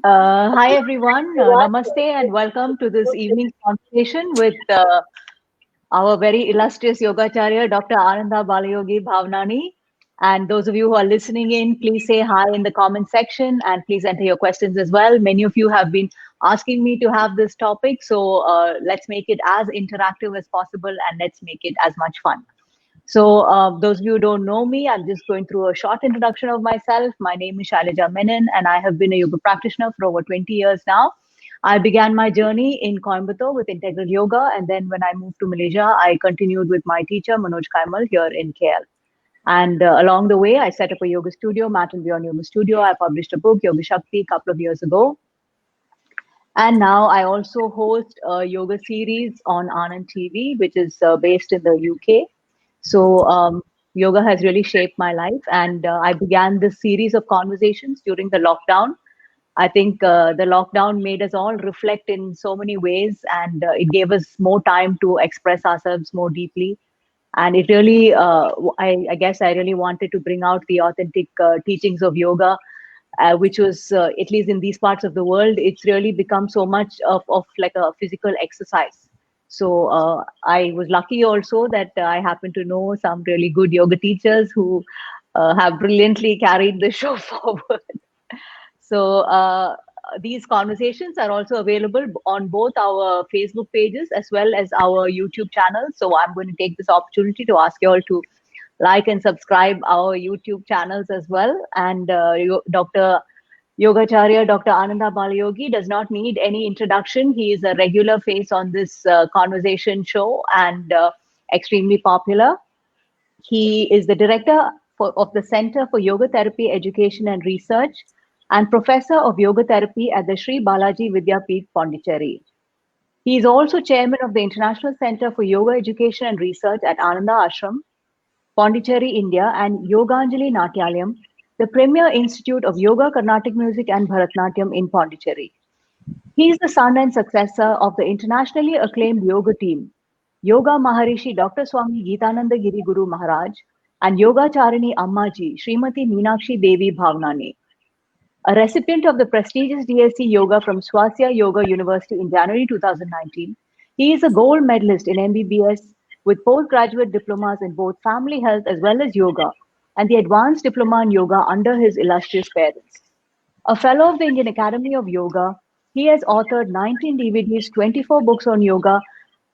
Hi everyone, namaste and welcome to this evening conversation with our very illustrious Yogacharya, Dr. Ananda Balayogi Bhavnani. And those of you who are listening in, please say hi in the comment section and please enter your questions as well. Many of you have been asking me to have this topic, so let's make it as interactive as possible and let's make it as much fun. So, those of you who don't know me, I'm just going through a short introduction of myself. My name is Shailaja Menon, and I have been a yoga practitioner for over 20 years now. I began my journey in Coimbatore with integral yoga, and then when I moved to Malaysia, I continued with my teacher, Manoj Kaimal, here in KL. And along the way, I set up a yoga studio, Mat and Beyond Yoga Studio. I published a book, Yoga Shakti, a couple of years ago. And now I also host a yoga series on Anand TV, which is based in the UK. So yoga has really shaped my life, and I began this series of conversations during the lockdown. I think the lockdown made us all reflect in so many ways, and it gave us more time to express ourselves more deeply. And it really, I guess, I really wanted to bring out the authentic teachings of yoga, which was, at least in these parts of the world, it's really become so much of like a physical exercise. So I was lucky also that I happen to know some really good yoga teachers who have brilliantly carried the show forward. So these conversations are also available on both our Facebook pages as well as our YouTube channel. So I'm going to take this opportunity to ask you all to like and subscribe our YouTube channels as well. And Dr. Yogacharya, Dr. Ananda Balayogi does not need any introduction. He is a regular face on this conversation show and extremely popular. He is the director of the Center for Yoga Therapy Education and Research and professor of yoga therapy at the Sri Balaji Vidyapeeth, Pondicherry. He is also chairman of the International Center for Yoga Education and Research at Ananda Ashram, Pondicherry, India, and Yoganjali Natyalayam, the premier institute of yoga, Carnatic music, and Bharatanatyam in Pondicherry. He is the son and successor of the internationally acclaimed yoga team, Yoga Maharishi Dr. Swami Geetananda Giri Guru Maharaj and Yogacharini Ammaji Srimati Meenakshi Devi Bhavnani. A recipient of the prestigious DSc Yoga from Swasya Yoga University in January 2019, he is a gold medalist in MBBS with postgraduate diplomas in both family health as well as yoga and the advanced diploma in yoga under his illustrious parents. A fellow of the Indian Academy of Yoga, he has authored 19 DVDs, 24 books on yoga,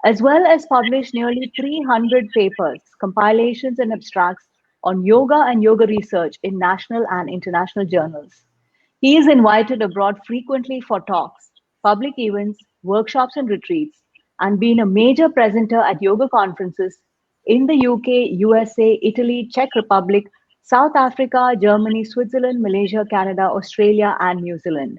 as well as published nearly 300 papers, compilations, and abstracts on yoga and yoga research in national and international journals. He is invited abroad frequently for talks, public events, workshops, and retreats, and been a major presenter at yoga conferences in the UK, USA, Italy, Czech Republic, South Africa, Germany, Switzerland, Malaysia, Canada, Australia, and New Zealand.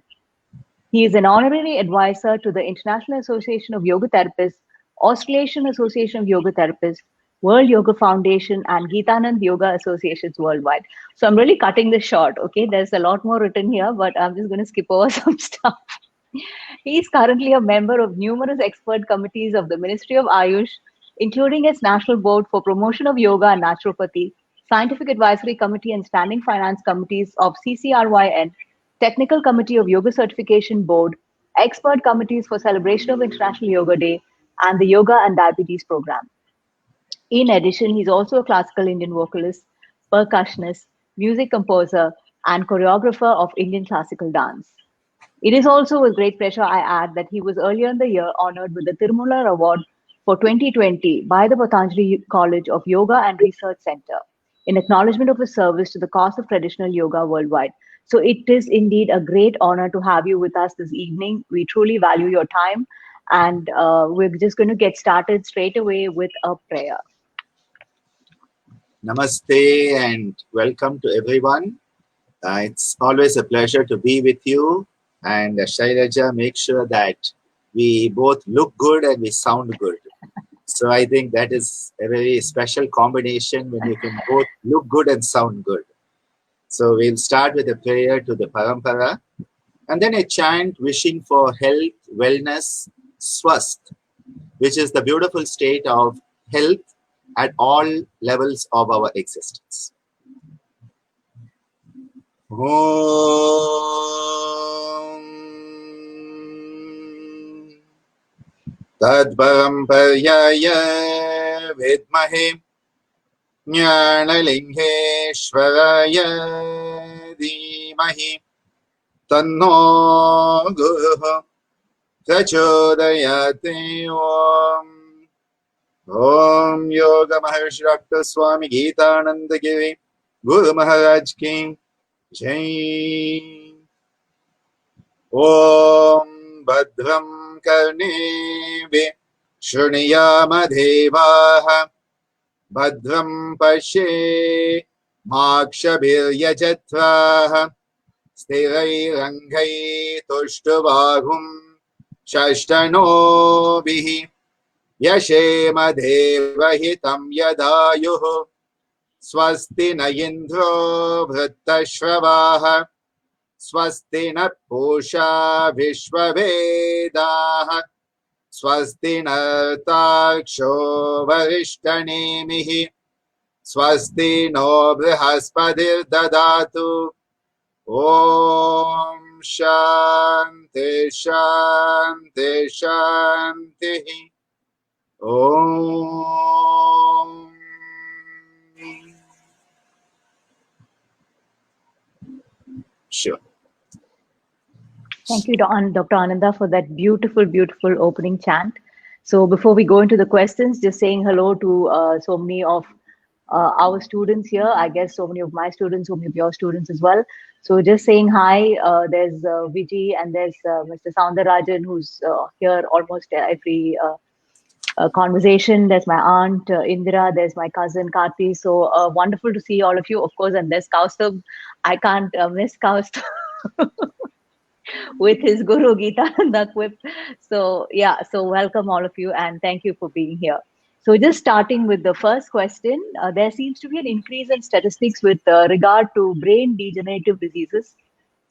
He is an honorary advisor to the International Association of Yoga Therapists, Australasian Association of Yoga Therapists, World Yoga Foundation, and Geetanand Yoga Associations worldwide. So I'm really cutting this short, okay? There's a lot more written here, but I'm just going to skip over some stuff. He is currently a member of numerous expert committees of the Ministry of Ayush, including its National Board for Promotion of Yoga and Naturopathy, Scientific Advisory Committee and Standing Finance Committees of CCRYN, Technical Committee of Yoga Certification Board, Expert Committees for Celebration of International Yoga Day, and the Yoga and Diabetes Program. In addition, he's also a classical Indian vocalist, percussionist, music composer, and choreographer of Indian classical dance. It is also with great pleasure I add that he was earlier in the year honored with the Tirumala Award for 2020 by the Patanjali College of Yoga and Research Center in acknowledgement of his service to the cause of traditional yoga worldwide. So it is indeed a great honor to have you with us this evening. We truly value your time, and we're just going to get started straight away with a prayer. Namaste and welcome to everyone. It's always a pleasure to be with you. And Shailaja, make sure that we both look good and we sound good. So I think that is a very special combination when you can both look good and sound good. So we'll start with a prayer to the Parampara and then a chant wishing for health, wellness, swasth, which is the beautiful state of health at all levels of our existence. Om तत्परम्पर्याय विद्महे ज्ञानलिङ्गेश्वराय धीमहि तन्नो गुरुः प्रचोदयात्। ओम योग महर्षि doctor स्वामी गीतानंद गिरि गुरु महाराज की जय। ओम भद्रं कर्णेभिः शृणुयाम देवाः भद्रं पश्येमाक्षभिर्यजत्राः स्थिरैरङ्गैस्तुष्टुवागुं षष्ठनोभिः यशेम देवहितं यदायुः स्वस्ति न इन्द्रो वृत्तश्रवाः स्वस्ति न पूषा विश्ववेदाः स्वस्ति नर्ताक्षो वरिष्ठनेमिः स्वस्ति नो बृहस्पतिर्ददातु। ॐ शान्ति शान्ति शान्तिः। Om. Sure. Thank you, Dr. Ananda, for that beautiful, beautiful opening chant. So before we go into the questions, just saying hello to so many of our students here. I guess so many of my students, so many of your students as well. So just saying hi. There's Vijay and there's Mr. Soundarajan, who's here almost every conversation. There's my aunt Indira, there's my cousin Karthi. So wonderful to see all of you, of course. And there's Kaustubh. I can't miss Kaustubh with his Guru Gita and the quip. So yeah, so welcome all of you and thank you for being here. So just starting with the first question, there seems to be an increase in statistics with regard to brain degenerative diseases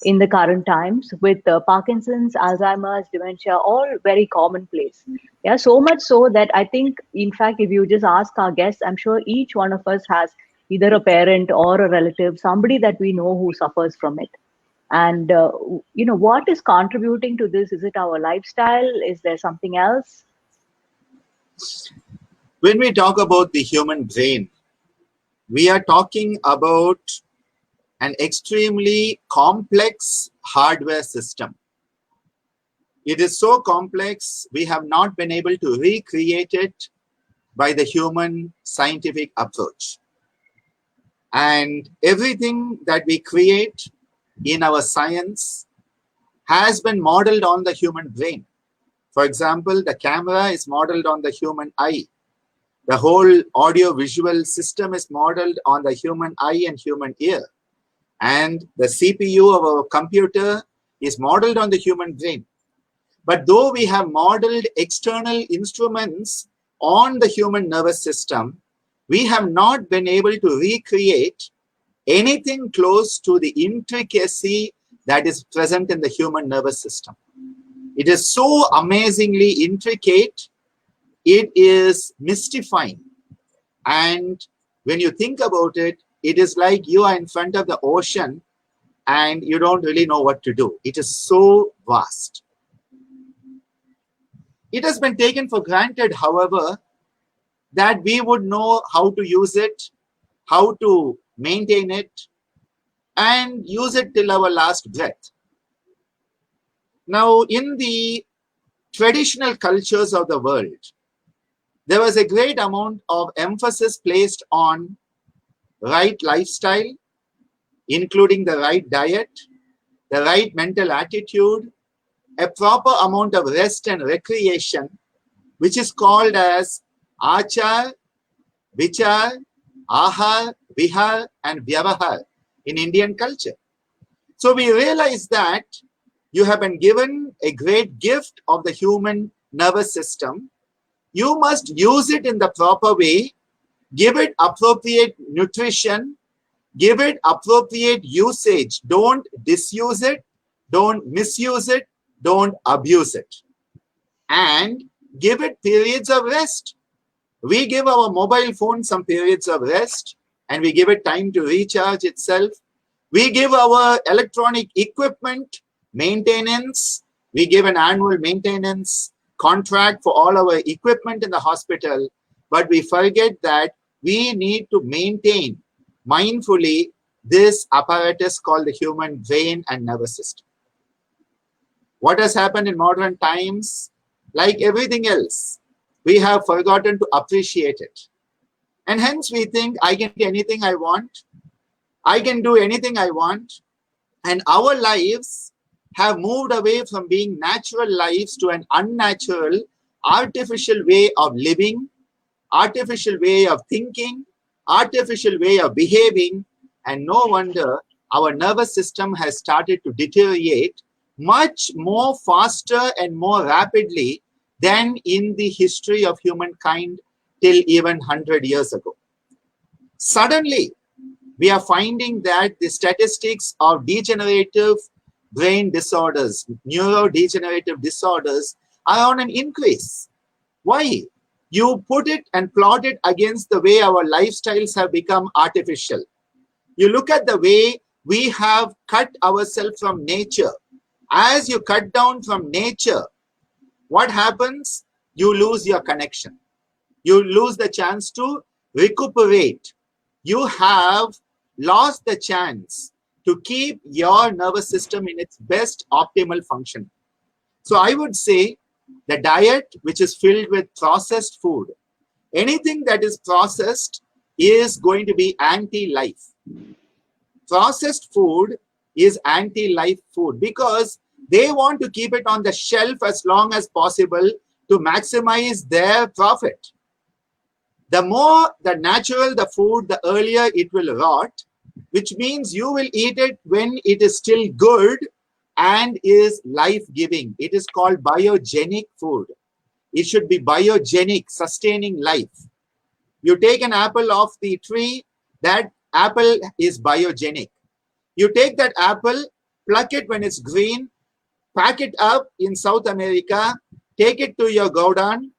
in the current times, with Parkinson's, Alzheimer's, dementia, all very commonplace. Yeah, so much so that I think, in fact, if you just ask our guests, I'm sure each one of us has either a parent or a relative, somebody that we know who suffers from it. And, what is contributing to this? Is it our lifestyle? Is there something else? When we talk about the human brain, we are talking about an extremely complex hardware system. It is so complex, we have not been able to recreate it by the human scientific approach. And everything that we create in our science has been modeled on the human brain. For example, the camera is modeled on the human eye. The whole audio-visual system is modeled on the human eye and human ear. And the CPU of our computer is modeled on the human brain. But though we have modeled external instruments on the human nervous system, we have not been able to recreate anything close to the intricacy that is present in the human nervous system. It is so amazingly intricate, it is mystifying. And when you think about it, it is like you are in front of the ocean and you don't really know what to do. It is so vast. It has been taken for granted, however, that we would know how to use it, how to maintain it, and use it till our last breath. Now, in the traditional cultures of the world, there was a great amount of emphasis placed on right lifestyle, including the right diet, the right mental attitude, a proper amount of rest and recreation, which is called as achar, vichar, ahar, vihar, and vyavahar in Indian culture. So we realize that you have been given a great gift of the human nervous system. You must use it in the proper way, give it appropriate nutrition, give it appropriate usage. Don't disuse it, don't misuse it, don't abuse it. And give it periods of rest. We give our mobile phone some periods of rest and we give it time to recharge itself. We give our electronic equipment maintenance. We give an annual maintenance contract for all our equipment in the hospital, but we forget that we need to maintain mindfully this apparatus called the human brain and nervous system. What has happened in modern times? Like everything else, we have forgotten to appreciate it. And hence we think I can do anything I want. I can do anything I want. And our lives have moved away from being natural lives to an unnatural, artificial way of living, artificial way of thinking, artificial way of behaving. And no wonder our nervous system has started to deteriorate much more faster and more rapidly than in the history of humankind till even 100 years ago. Suddenly, we are finding that the statistics of degenerative brain disorders, neurodegenerative disorders, are on an increase. Why? You put it and plot it against the way our lifestyles have become artificial. You look at the way we have cut ourselves from nature. As you cut down from nature, what happens? You lose your connection. You lose the chance to recuperate. You have lost the chance to keep your nervous system in its best optimal function. So I would say the diet which is filled with processed food, anything that is processed is going to be anti-life. Processed food is anti-life food because they want to keep it on the shelf as long as possible to maximize their profit. The more the natural the food, the earlier it will rot, which means you will eat it when it is still good and is life-giving. It is called biogenic food. It should be biogenic, sustaining life. You take an apple off the tree, that apple is biogenic. You take that apple, pluck it when it's green, pack it up in South America, take it to your godown,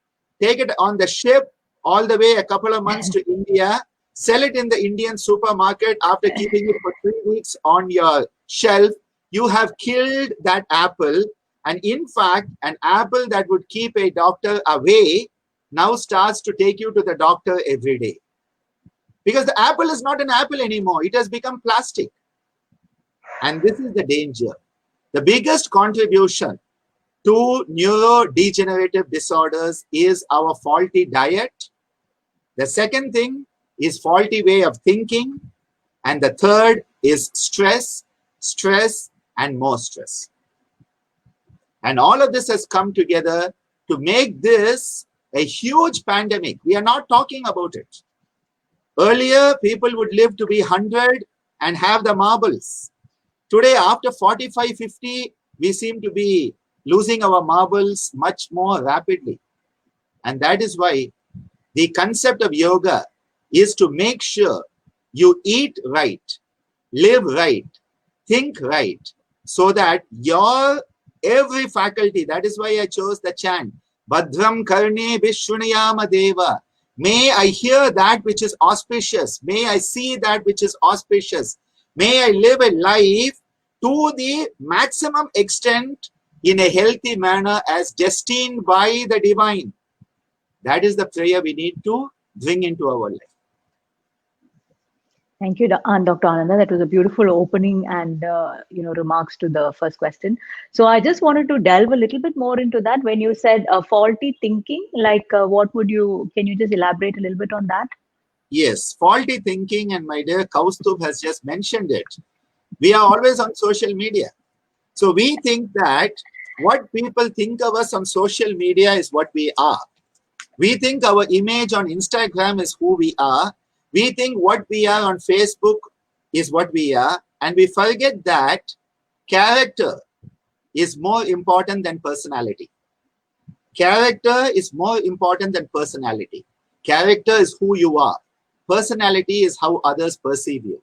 take it on the ship all the way a couple of months to India, sell it in the Indian supermarket after keeping it for 3 weeks on your shelf. You have killed that apple. And in fact, an apple that would keep a doctor away now starts to take you to the doctor every day. Because the apple is not an apple anymore. It has become plastic. And this is the danger. The biggest contribution to neurodegenerative disorders is our faulty diet. The second thing is faulty way of thinking. And the third is stress, and more stress. And all of this has come together to make this a huge pandemic. We are not talking about it. Earlier, people would live to be 100 and have the marbles. Today, after 45, 50, we seem to be losing our marbles much more rapidly. And that is why the concept of yoga is to make sure you eat right, live right, think right, so that your every faculty, that is why I chose the chant, Bhadram Karne Vishwanayama Deva. May I hear that which is auspicious. May I see that which is auspicious. May I live a life to the maximum extent in a healthy manner as destined by the divine. That is the prayer we need to bring into our life. Thank you, Dr. Ananda. That was a beautiful opening and remarks to the first question. So I just wanted to delve a little bit more into that. When you said faulty thinking, like can you just elaborate a little bit on that? Yes, faulty thinking, and my dear Kaustubh has just mentioned it. We are always on social media. So we think that what people think of us on social media is what we are. We think our image on Instagram is who we are. We think what we are on Facebook is what we are. And we forget that character is more important than personality. Character is more important than personality. Character is who you are. Personality is how others perceive you.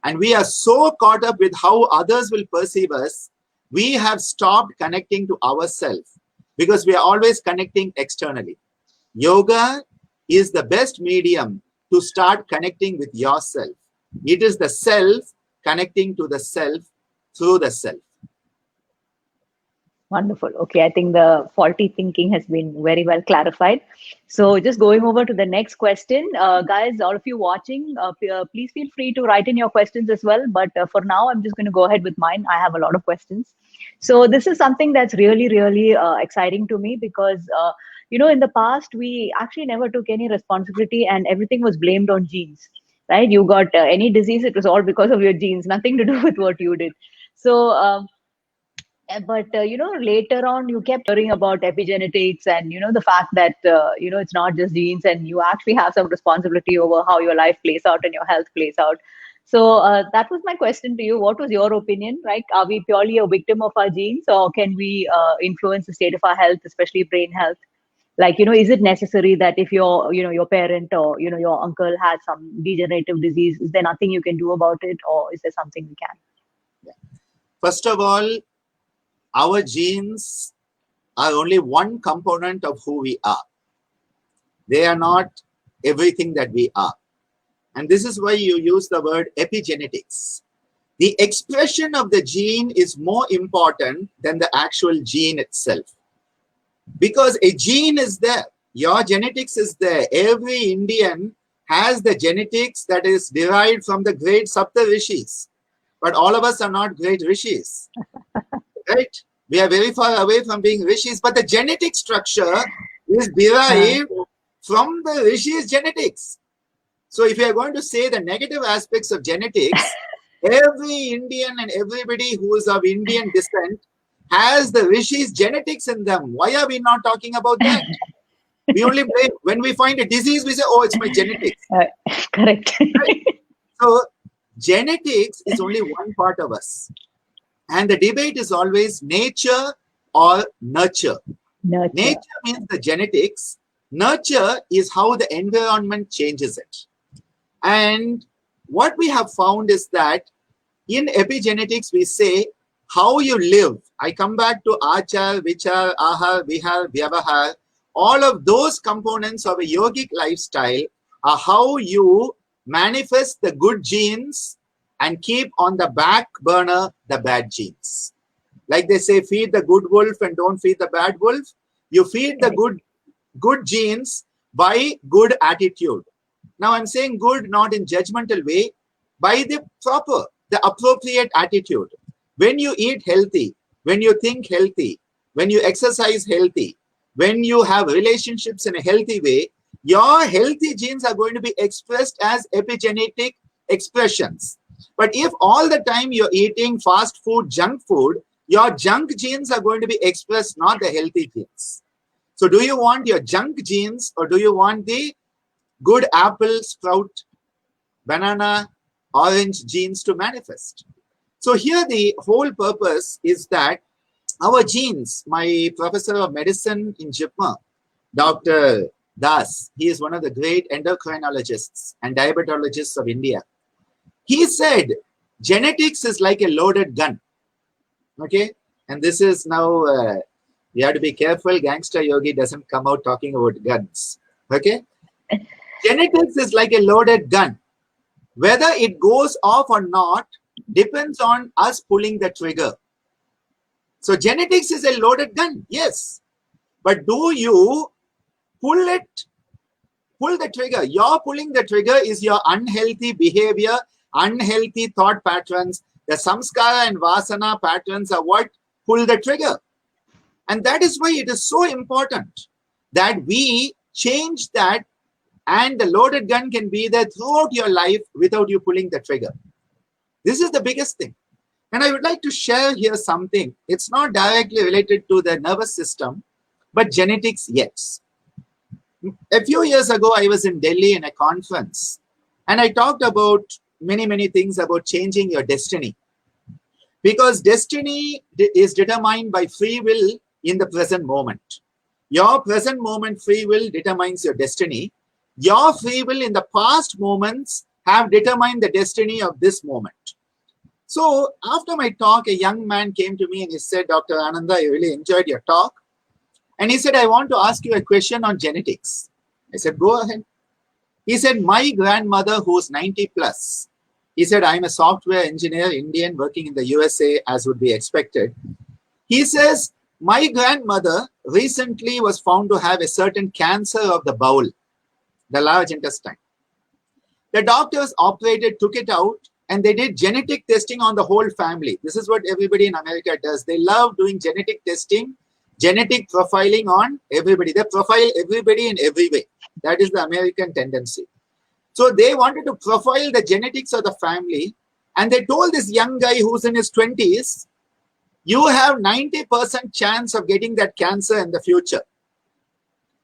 And we are so caught up with how others will perceive us, we have stopped connecting to ourselves because we are always connecting externally. Yoga is the best medium to start connecting with yourself. It is the self connecting to the self through the self. Wonderful. Okay, I think the faulty thinking has been very well clarified. So, just going over to the next question, guys, all of you watching, please feel free to write in your questions as well. But for now, I'm just going to go ahead with mine. I have a lot of questions. So, this is something that's really, really exciting to me because, in the past, we actually never took any responsibility and everything was blamed on genes, right? You got any disease, it was all because of your genes, nothing to do with what you did. So, but later on you kept hearing about epigenetics and the fact that it's not just genes and you actually have some responsibility over how your life plays out and your health plays out. So that was my question to you. What was your opinion? Right, are we purely a victim of our genes, or can we influence the state of our health, especially brain health? Like, is it necessary that if your parent or your uncle has some degenerative disease, is there nothing you can do about it, or is there something we can? First of all, our genes are only one component of who we are. They are not everything that we are. And this is why you use the word epigenetics. The expression of the gene is more important than the actual gene itself. Because a gene is there. Your genetics is there. Every Indian has the genetics that is derived from the great Sapta Rishis. But all of us are not great rishis. Right? We are very far away from being rishis, but the genetic structure is derived from the rishis' genetics. So if you are going to say the negative aspects of genetics, every Indian and everybody who is of Indian descent has the rishis' genetics in them. Why are we not talking about that? We only blame when we find a disease, we say, oh, it's my genetics. Correct. Right? So genetics is only one part of us. And the debate is always nature or nurture. Nature means the genetics. Nurture is how the environment changes it. And what we have found is that in epigenetics, we say how you live. I come back to achar, vichar, ahar, vihar, vyavahar. All of those components of a yogic lifestyle are how you manifest the good genes and keep on the back burner the bad genes. Like they say, feed the good wolf and don't feed the bad wolf. You feed the good genes by good attitude. Now I'm saying good not in judgmental way, by the appropriate attitude. When you eat healthy, when you think healthy, when you exercise healthy, when you have relationships in a healthy way, your healthy genes are going to be expressed as epigenetic expressions. But if all the time you're eating fast food, junk food, your junk genes are going to be expressed, not the healthy genes. So do you want your junk genes or do you want the good apple, sprout, banana, orange genes to manifest? So here the whole purpose is that our genes, my professor of medicine in JIPMER, Dr. Das, he is one of the great endocrinologists and diabetologists of India. He said, genetics is like a loaded gun. Okay? And this is now, you have to be careful, Gangster Yogi doesn't come out talking about guns. Okay? Genetics is like a loaded gun. Whether it goes off or not depends on us pulling the trigger. So genetics is a loaded gun, yes. But do you pull the trigger? Your pulling the trigger is your unhealthy behavior, unhealthy thought patterns. The samskara and vasana patterns are what pull the trigger. And that is why it is so important that we change that, and the loaded gun can be there throughout your life without you pulling the trigger. This is the biggest thing. And I would like to share here something. It's not directly related to the nervous system, but genetics, yes. A few years ago, I was in Delhi in a conference, and I talked about many things about changing your destiny. Because destiny is determined by free will in the present moment. Your present moment free will determines your destiny. Your free will in the past moments have determined the destiny of this moment. So after my talk, a young man came to me and he said, Dr. Ananda, I really enjoyed your talk. And he said, I want to ask you a question on genetics. I said, go ahead. He said, my grandmother, who's 90 plus, he said, I'm a software engineer, Indian, working in the USA, as would be expected. He says, My grandmother recently was found to have a certain cancer of the bowel, the large intestine. The doctors operated, took it out, and they did genetic testing on the whole family. This is what everybody in America does. They love doing genetic testing, genetic profiling on everybody. They profile everybody in every way. That is the American tendency. So they wanted to profile the genetics of the family, and they told this young guy who's in his 20s, you have 90% chance of getting that cancer in the future.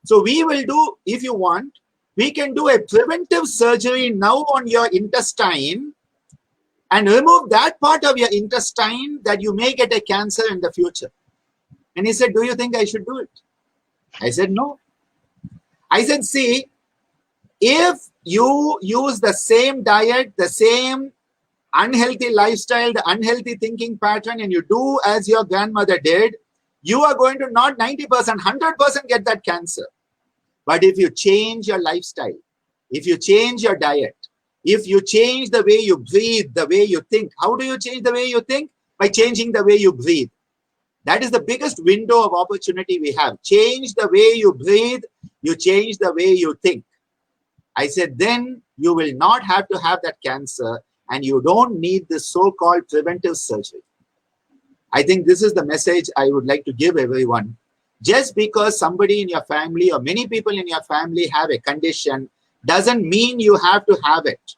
So we will do, if you want, we can do a preventive surgery now on your intestine and remove that part of your intestine that you may get a cancer in the future. And he said, do you think I should do it? I said, no. I said, see, if you use the same diet, the same unhealthy lifestyle, the unhealthy thinking pattern, and you do as your grandmother did, you are going to not 90%, 100% get that cancer. But if you change your lifestyle, if you change your diet, if you change the way you breathe, the way you think, how do you change the way you think? By changing the way you breathe. That is the biggest window of opportunity we have. Change the way you breathe, you change the way you think. I said, then you will not have to have that cancer, and you don't need this so-called preventive surgery. I think this is the message I would like to give everyone. Just because somebody in your family or many people in your family have a condition doesn't mean you have to have it.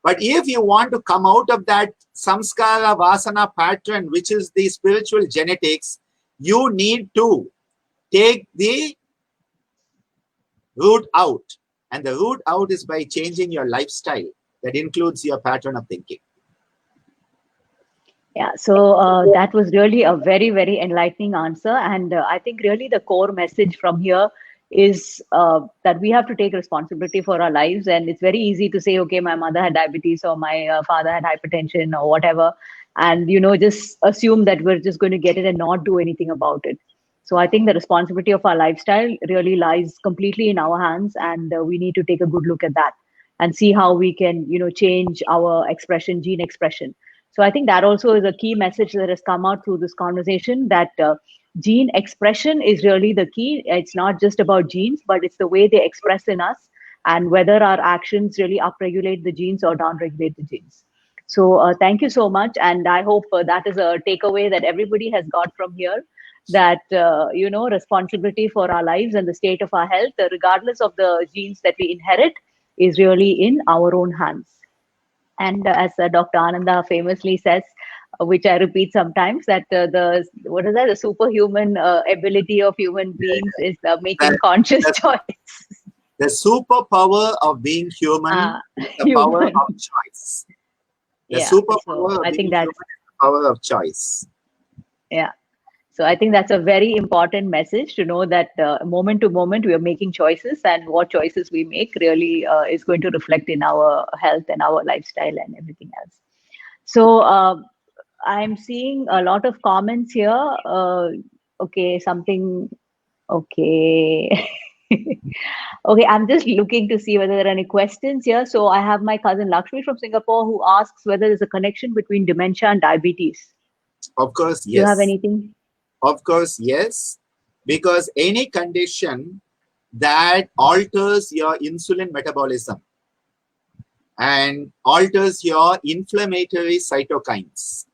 But if you want to come out of that samskara vasana pattern, which is the spiritual genetics, you need to take the root out. And the root out is by changing your lifestyle. That includes your pattern of thinking. Yeah, so that was really a very, very enlightening answer. And I think really the core message from here is that we have to take responsibility for our lives. And it's very easy to say, okay, my mother had diabetes or my father had hypertension or whatever. And, you know, just assume that we're just going to get it and not do anything about it. So I think the responsibility of our lifestyle really lies completely in our hands. And we need to take a good look at that and see how we can, you know, change our expression, gene expression. So I think that also is a key message that has come out through this conversation, that gene expression is really the key. It's not just about genes, but it's the way they express in us and whether our actions really upregulate the genes or downregulate the genes. So thank you so much. And I hope that is a takeaway that everybody has got from here, that, you know, responsibility for our lives and the state of our health, regardless of the genes that we inherit, is really in our own hands. And as Dr. Ananda famously says, which I repeat sometimes, that the superhuman ability of human beings is making conscious choice. The superpower of being human is the power of choice. The superpower of being human is the power of choice. Yeah. So I think that's a very important message, to know that moment to moment we are making choices, and what choices we make really is going to reflect in our health and our lifestyle and everything else. So I'm seeing a lot of comments here. Okay, something. Okay. Okay, I'm just looking to see whether there are any questions here. So I have my cousin Lakshmi from Singapore who asks whether there's a connection between dementia and diabetes. Of course, yes. Do you have anything? Of course, yes, because any condition that alters your insulin metabolism and alters your inflammatory cytokines.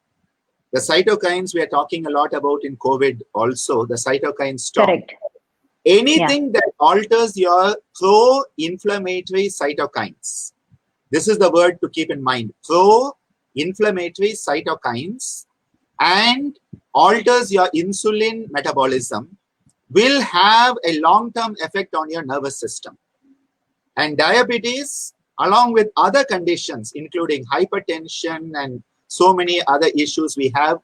The cytokines we are talking a lot about in COVID also, the cytokine storm. Correct. Anything that alters your pro-inflammatory cytokines. This is the word to keep in mind. Pro-inflammatory cytokines and alters your insulin metabolism will have a long-term effect on your nervous system. And diabetes, along with other conditions, including hypertension and so many other issues we have,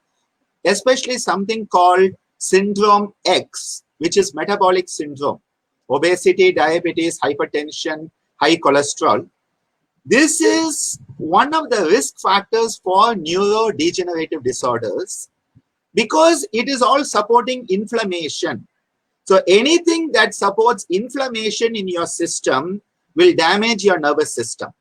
especially something called syndrome X, which is metabolic syndrome, obesity, diabetes, hypertension, high cholesterol. This is one of the risk factors for neurodegenerative disorders because it is all supporting inflammation. So anything that supports inflammation in your system will damage your nervous system.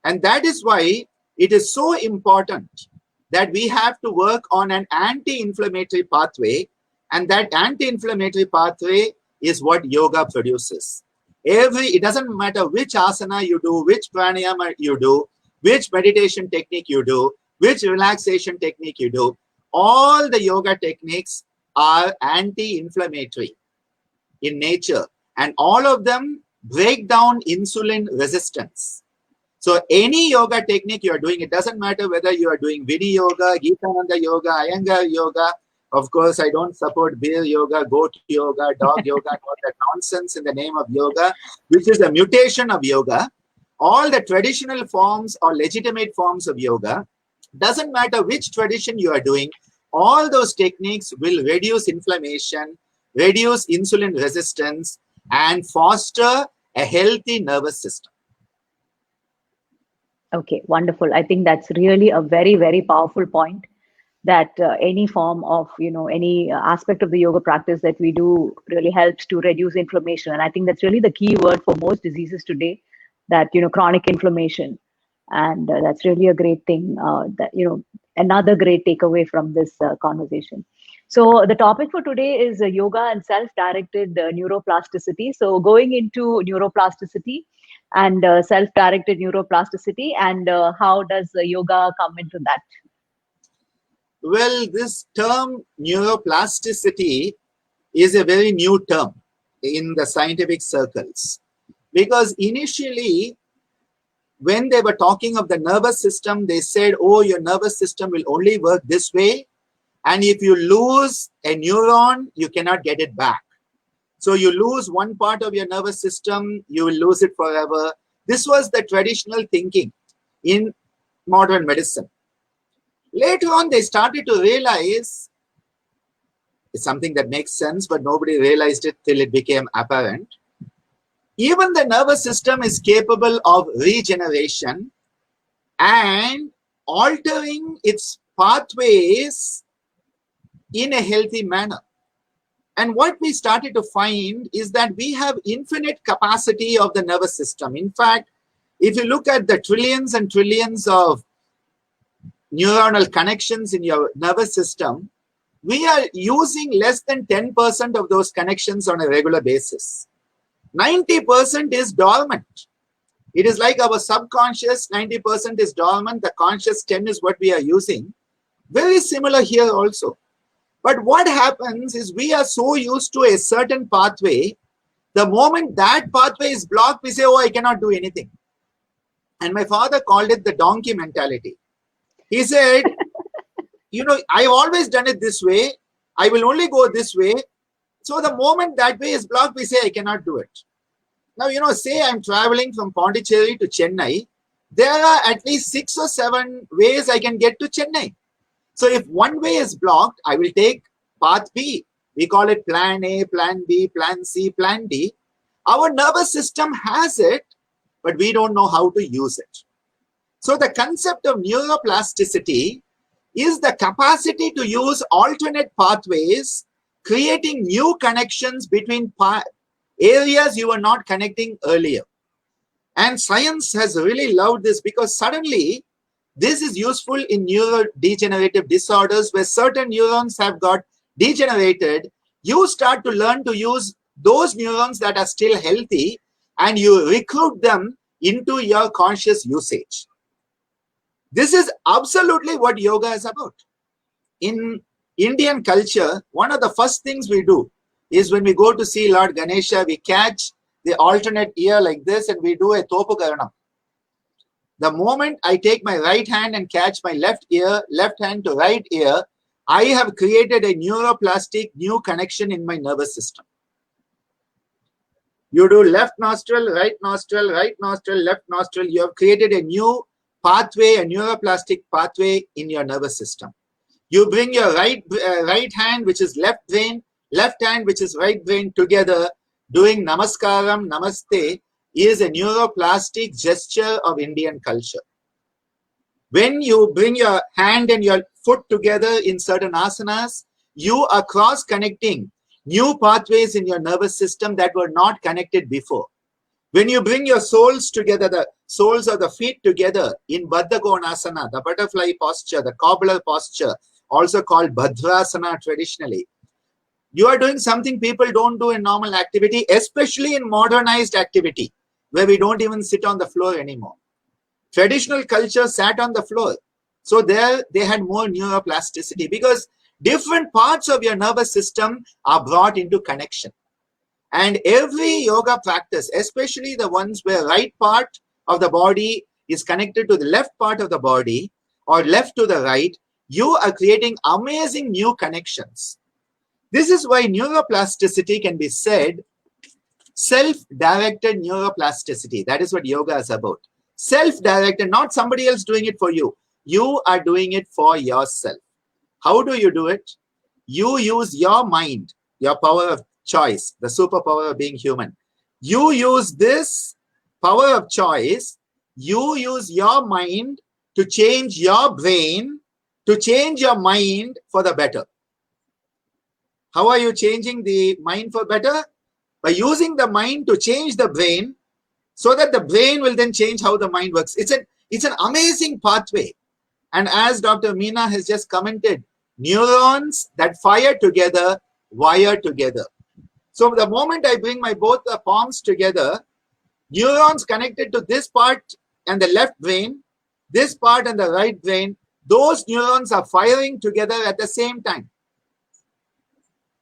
And that is why it is so important that we have to work on an anti-inflammatory pathway And that anti-inflammatory pathway is what yoga produces. It doesn't matter which asana you do, which pranayama you do, which meditation technique you do, which relaxation technique you do, all the yoga techniques are anti-inflammatory in nature, and all of them break down insulin resistance. So any yoga technique you are doing, it doesn't matter whether you are doing Vini Yoga, Geetananda Yoga, Iyengar Yoga. Of course, I don't support bear yoga, goat yoga, dog yoga, and all that nonsense in the name of yoga, which is a mutation of yoga. All the traditional forms or legitimate forms of yoga, doesn't matter which tradition you are doing, all those techniques will reduce inflammation, reduce insulin resistance, and foster a healthy nervous system. Okay, wonderful. I think that's really a very, very powerful point, that any form of, any aspect of the yoga practice that we do really helps to reduce inflammation. And I think that's really the key word for most diseases today, that, chronic inflammation. And that's really a great thing, another great takeaway from this conversation. So the topic for today is yoga and self-directed neuroplasticity. So going into neuroplasticity and self-directed neuroplasticity, and how does yoga come into that? Well, this term neuroplasticity is a very new term in the scientific circles, because initially when they were talking of the nervous system, they said, oh, your nervous system will only work this way, and if you lose a neuron, you cannot get it back. So you lose one part of your nervous system, you will lose it forever. This was the traditional thinking in modern medicine. Later on, they started to realize, it's something that makes sense, but nobody realized it till it became apparent. Even the nervous system is capable of regeneration and altering its pathways in a healthy manner. And what we started to find is that we have infinite capacity of the nervous system. In fact, if you look at the trillions and trillions of neuronal connections in your nervous system, we are using less than 10% of those connections on a regular basis. 90% is dormant. It is like our subconscious, 90% is dormant. The conscious 10 is what we are using. Very similar here also. But what happens is we are so used to a certain pathway, the moment that pathway is blocked, we say, oh, I cannot do anything. And my father called it the donkey mentality. He said, I've always done it this way. I will only go this way. So the moment that way is blocked, we say, I cannot do it. Now, say I'm traveling from Pondicherry to Chennai. There are at least 6 or 7 ways I can get to Chennai. So if one way is blocked, I will take path B. We call it plan A, plan B, plan C, plan D. Our nervous system has it, but we don't know how to use it. So the concept of neuroplasticity is the capacity to use alternate pathways, creating new connections between areas you were not connecting earlier. And science has really loved this, because suddenly this is useful in neurodegenerative disorders where certain neurons have got degenerated. You start to learn to use those neurons that are still healthy, and you recruit them into your conscious usage. This is absolutely what yoga is about. In Indian culture, one of the first things we do is when we go to see Lord Ganesha, we catch the alternate ear like this and we do a Topukaranam. The moment I take my right hand and catch my left ear, left hand to right ear, I have created a neuroplastic new connection in my nervous system. You do left nostril, right nostril, right nostril, left nostril. You have created a new pathway, a neuroplastic pathway in your nervous system. You bring your right hand, which is left brain, left hand, which is right brain, together, doing namaskaram, namaste, is a neuroplastic gesture of Indian culture. When you bring your hand and your foot together in certain asanas, you are cross-connecting new pathways in your nervous system that were not connected before. When you bring your soles together, the soles of the feet together in Baddha Konasana, the butterfly posture, the cobbler posture, also called Bhadrasana traditionally, You are doing something people don't do in normal activity, especially in modernized activity, where we don't even sit on the floor anymore. Traditional culture sat on the floor. So there they had more neuroplasticity because different parts of your nervous system are brought into connection. And every yoga practice, especially the ones where right part of the body is connected to the left part of the body or left to the right, you are creating amazing new connections. This is why neuroplasticity can be said self-directed neuroplasticity. That is what yoga is about. Self-directed, not somebody else doing it for you. You are doing it for yourself. How do you do it? You use your mind, your power of choice, the superpower of being human. You use this power of choice. You use your mind to change your brain, to change your mind for the better. How are you changing the mind for better? By using the mind to change the brain so that the brain will then change how the mind works. It's an amazing pathway. And as Dr. Meena has just commented, neurons that fire together, wire together. So the moment I bring my both the palms together, neurons connected to this part and the left brain, this part and the right brain, those neurons are firing together at the same time.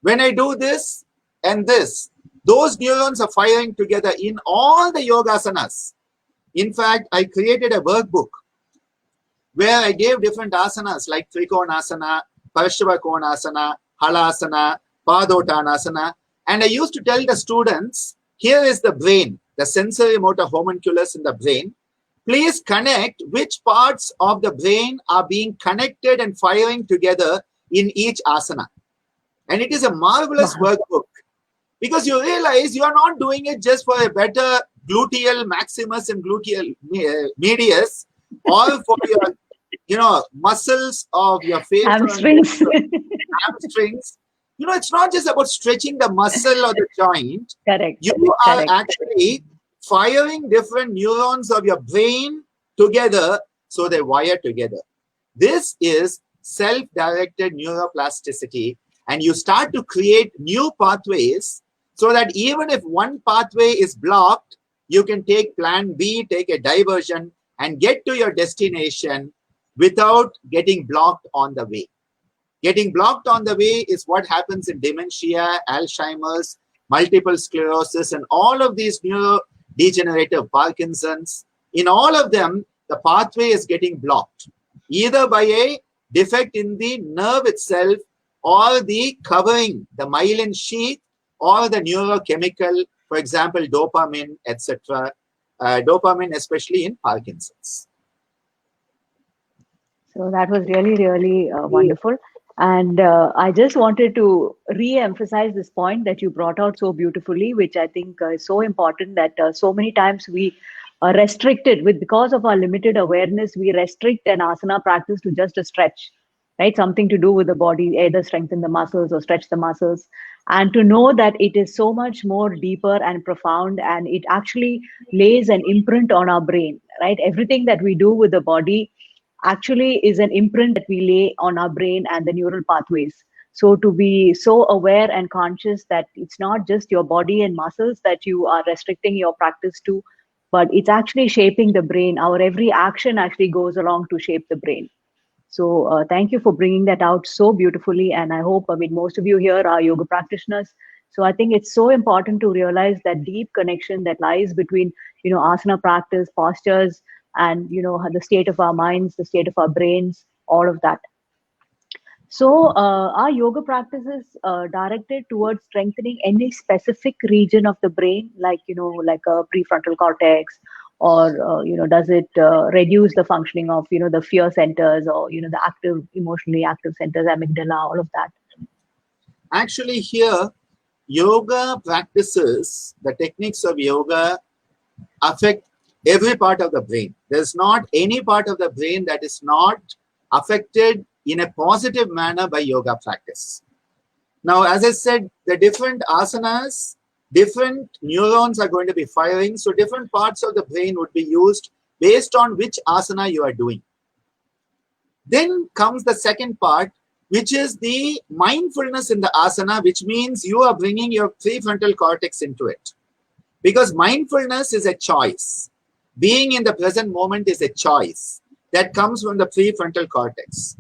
When I do this and this, those neurons are firing together in all the yogasanas. In fact, I created a workbook where I gave different asanas like Trikonasana, Parshvakonasana, Halasana, Padottanasana, and I used to tell the students, here is the brain, the sensory motor homunculus in the brain. Please connect which parts of the brain are being connected and firing together in each asana. And it is a marvelous workbook because you realize you are not doing it just for a better gluteal maximus and gluteal medius or for your muscles of your face hamstrings. Hamstrings. It's not just about stretching the muscle or the joint. Correct. You are actually firing different neurons of your brain together so they wire together. This is self-directed neuroplasticity, and you start to create new pathways so that even if one pathway is blocked, you can take plan B, take a diversion, and get to your destination without getting blocked on the way. Getting blocked on the way is what happens in dementia, Alzheimer's, multiple sclerosis, and all of these neurodegenerative Parkinson's. In all of them, the pathway is getting blocked, either by a defect in the nerve itself or the covering, the myelin sheath, or the neurochemical, for example, dopamine, etc. Dopamine, especially in Parkinson's. So that was really, really wonderful. And I just wanted to re-emphasize this point that you brought out so beautifully, which I think is so important that so many times we are restricted because of our limited awareness, we restrict an asana practice to just a stretch, right? Something to do with the body, either strengthen the muscles or stretch the muscles. And to know that it is so much more deeper and profound, and it actually lays an imprint on our brain, right? Everything that we do with the body actually is an imprint that we lay on our brain and the neural pathways. So to be so aware and conscious that it's not just your body and muscles that you are restricting your practice to, but it's actually shaping the brain. Our every action actually goes along to shape the brain. So thank you for bringing that out so beautifully. And I hope, most of you here are yoga practitioners. So I think it's so important to realize that deep connection that lies between, asana practice, postures, and the state of our minds, the state of our brains, all of that. So are yoga practices directed towards strengthening any specific region of the brain, like like a prefrontal cortex, or does it reduce the functioning of the fear centers, or the emotionally active centers, amygdala, all of that? Actually, here yoga practices, the techniques of yoga affect every part of the brain. There's not any part of the brain that is not affected in a positive manner by yoga practice. Now, as I said, the different asanas, different neurons are going to be firing. So different parts of the brain would be used based on which asana you are doing. Then comes the second part. which is the mindfulness in the asana, which means you are bringing your prefrontal cortex into it. Because mindfulness is a choice. Being in the present moment is a choice that comes from the prefrontal cortex.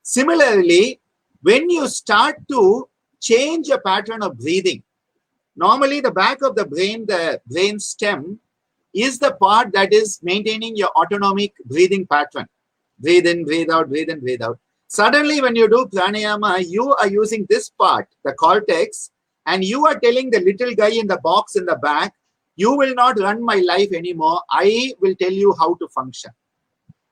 Similarly, when you start to change your pattern of breathing, normally the back of the brain stem, is the part that is maintaining your autonomic breathing pattern. Breathe in, breathe out, breathe in, breathe out. Suddenly, when you do pranayama, you are using this part, the cortex, and you are telling the little guy in the box in the back, you will not run my life anymore. I will tell you how to function.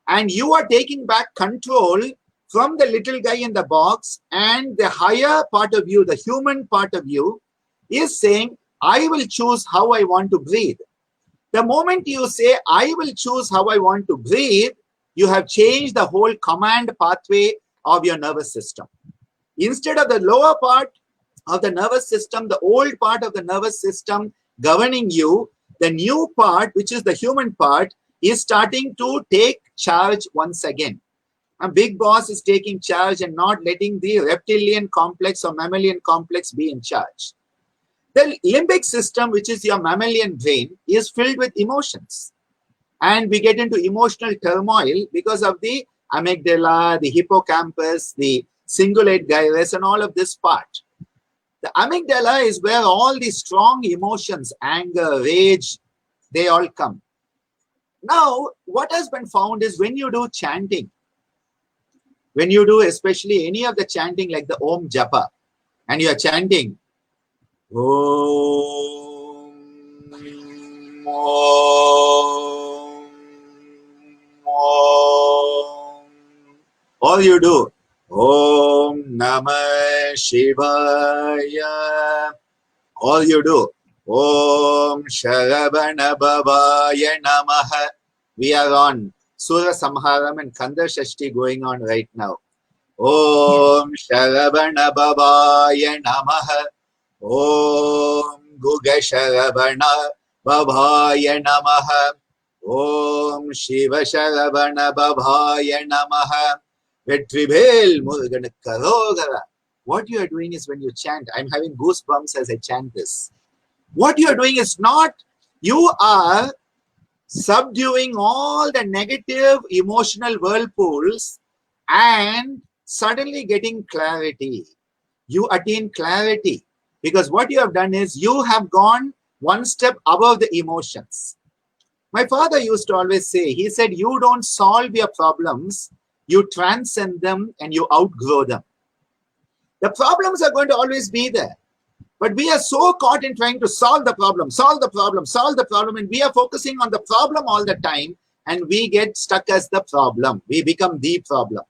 And you are taking back control from the little guy in the box, and the higher part of you, the human part of you, is saying, I will choose how I want to breathe. The moment you say, I will choose how I want to breathe, you have changed the whole command pathway of your nervous system. Instead of the lower part of the nervous system, the old part of the nervous system governing you, the new part, which is the human part, is starting to take charge once again. A big boss is taking charge and not letting the reptilian complex or mammalian complex be in charge. The limbic system, which is your mammalian brain, is filled with emotions. And we get into emotional turmoil because of the amygdala, the hippocampus, the cingulate gyrus, and all of this part. The amygdala is where all the strong emotions, anger, rage, they all come. Now, what has been found is when you do chanting, when you do especially any of the chanting like the Om Japa, and you are chanting, Om, Om, Om. All you do, Om Namah Shivaya. All you do, Om Sharavana Bhavaya Namaha. We are on Sura Samharam and Kanda Shashti going on right now. Om Sharavana Bhavaya Namaha. Om Guga Sharavana Bhavaya Namaha. Om Shiva Sharavana Bhavaya Namaha. Vetribel Murugan Karogara. What you are doing is when you chant, I'm having goosebumps as I chant this. What you are doing is not, you are subduing all the negative emotional whirlpools and suddenly getting clarity. You attain clarity because what you have done is you have gone one step above the emotions. My father used to always say, he said, you don't solve your problems, you transcend them and you outgrow them. The problems are going to always be there. But we are so caught in trying to solve the problem, solve the problem, solve the problem, and we are focusing on the problem all the time, and we get stuck as the problem. We become the problem.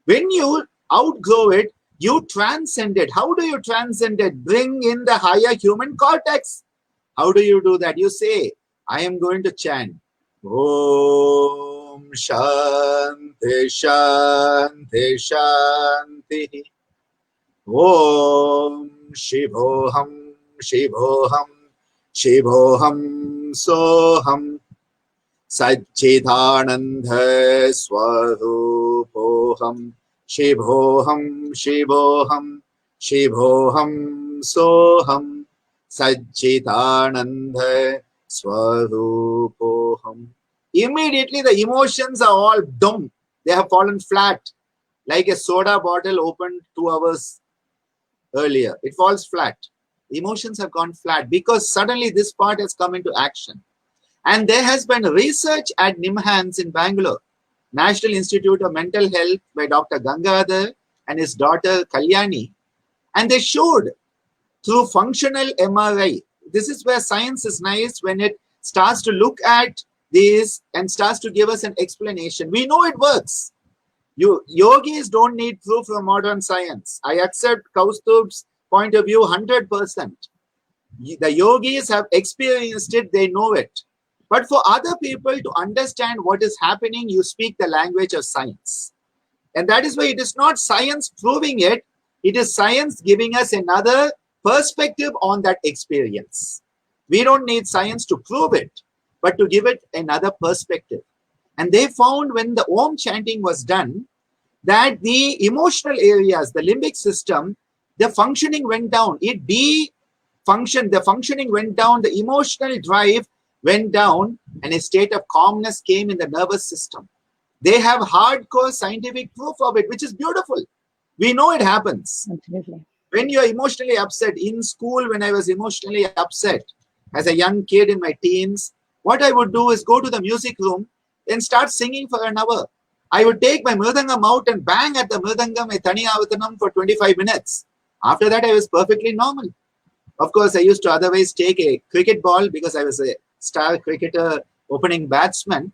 When you outgrow it, you transcend it. How do you transcend it? Bring in the higher human cortex. How do you do that? You say, I am going to chant, Om Shanti Shanti Shanti. Om Shivoham Shivoham Shivoham Soham Satchidananda Swarupoham Shivoham Shivoham Shivoham Soham Satchidananda Swarupoham. Immediately the emotions are all dumb. They have fallen flat like a soda bottle opened 2 hours earlier. It falls flat. Emotions have gone flat because suddenly this part has come into action. And there has been research at NIMHANS in Bangalore, National Institute of Mental Health by Dr. Gangadhar and his daughter Kalyani. And they showed through functional MRI. This is where science is nice when it starts to look at this and starts to give us an explanation. We know it works. Yogis don't need proof from modern science. I accept Kaustubh's point of view 100%. The yogis have experienced it, they know it. But for other people to understand what is happening, you speak the language of science. And that is why it is not science proving it, it is science giving us another perspective on that experience. We don't need science to prove it, but to give it another perspective. And they found when the Om chanting was done, that the emotional areas, the limbic system, the functioning went down. The functioning went down, the emotional drive went down, and a state of calmness came in the nervous system. They have hardcore scientific proof of it, which is beautiful. We know it happens. Absolutely. When you're emotionally upset, in school, when I was emotionally upset as a young kid in my teens, what I would do is go to the music room and start singing for an hour. I would take my mridangam out and bang at the mridangam, a Tani Avatanam, for 25 minutes. After that, I was perfectly normal. Of course, I used to otherwise take a cricket ball because I was a star cricketer, opening batsman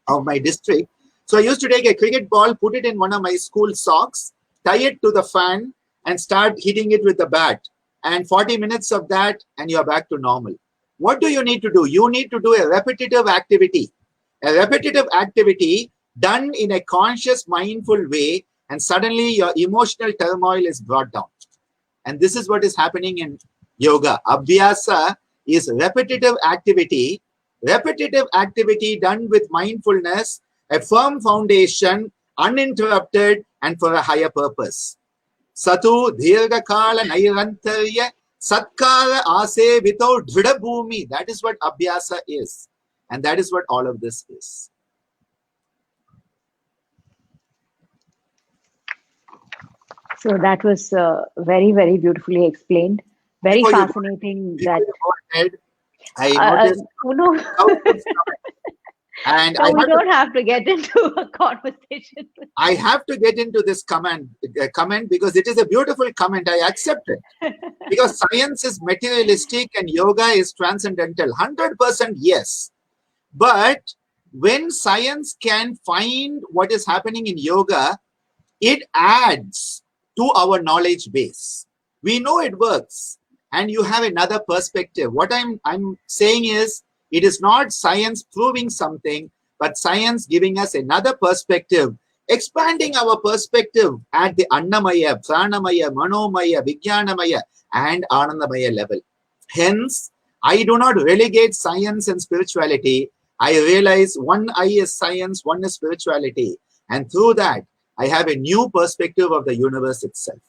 of my district. So I used to take a cricket ball, put it in one of my school socks, tie it to the fan, and start hitting it with the bat. And 40 minutes of that, and you're back to normal. What do you need to do? You need to do a repetitive activity. A repetitive activity done in a conscious, mindful way, and suddenly your emotional turmoil is brought down. And this is what is happening in yoga. Abhyasa is repetitive activity done with mindfulness, a firm foundation, uninterrupted, and for a higher purpose. Satu dhirgakala nairantarya satkara ase without dridabhumi. That is what abhyasa is. And that is what all of this is. So that was very, very beautifully explained. Very fascinating. Before you go ahead, I noticed no. and no, we don't have to get into a conversation. I have to get into this comment because it is a beautiful comment. I accept it. Because science is materialistic and yoga is transcendental. 100% yes. But when science can find what is happening in yoga, it adds to our knowledge base. We know it works, and you have another perspective. What I'm saying is, it is not science proving something, but science giving us another perspective, expanding our perspective at the Annamaya, Pranamaya, Manomaya, Vijnanamaya, and Anandamaya level. Hence, I do not relegate science and spirituality. I realize one eye is science, one is spirituality. And through that, I have a new perspective of the universe itself.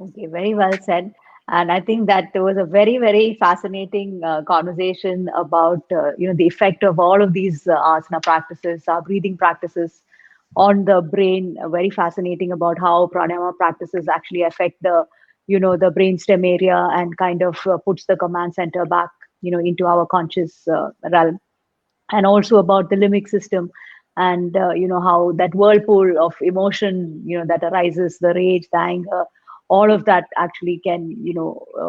Okay, very well said. And I think that there was a very, very fascinating conversation about the effect of all of these asana practices, breathing practices on the brain. Very fascinating about how pranayama practices actually affect the brainstem area and kind of puts the command center back into our conscious realm, and also about the limbic system and how that whirlpool of emotion that arises, the rage, the anger, all of that actually can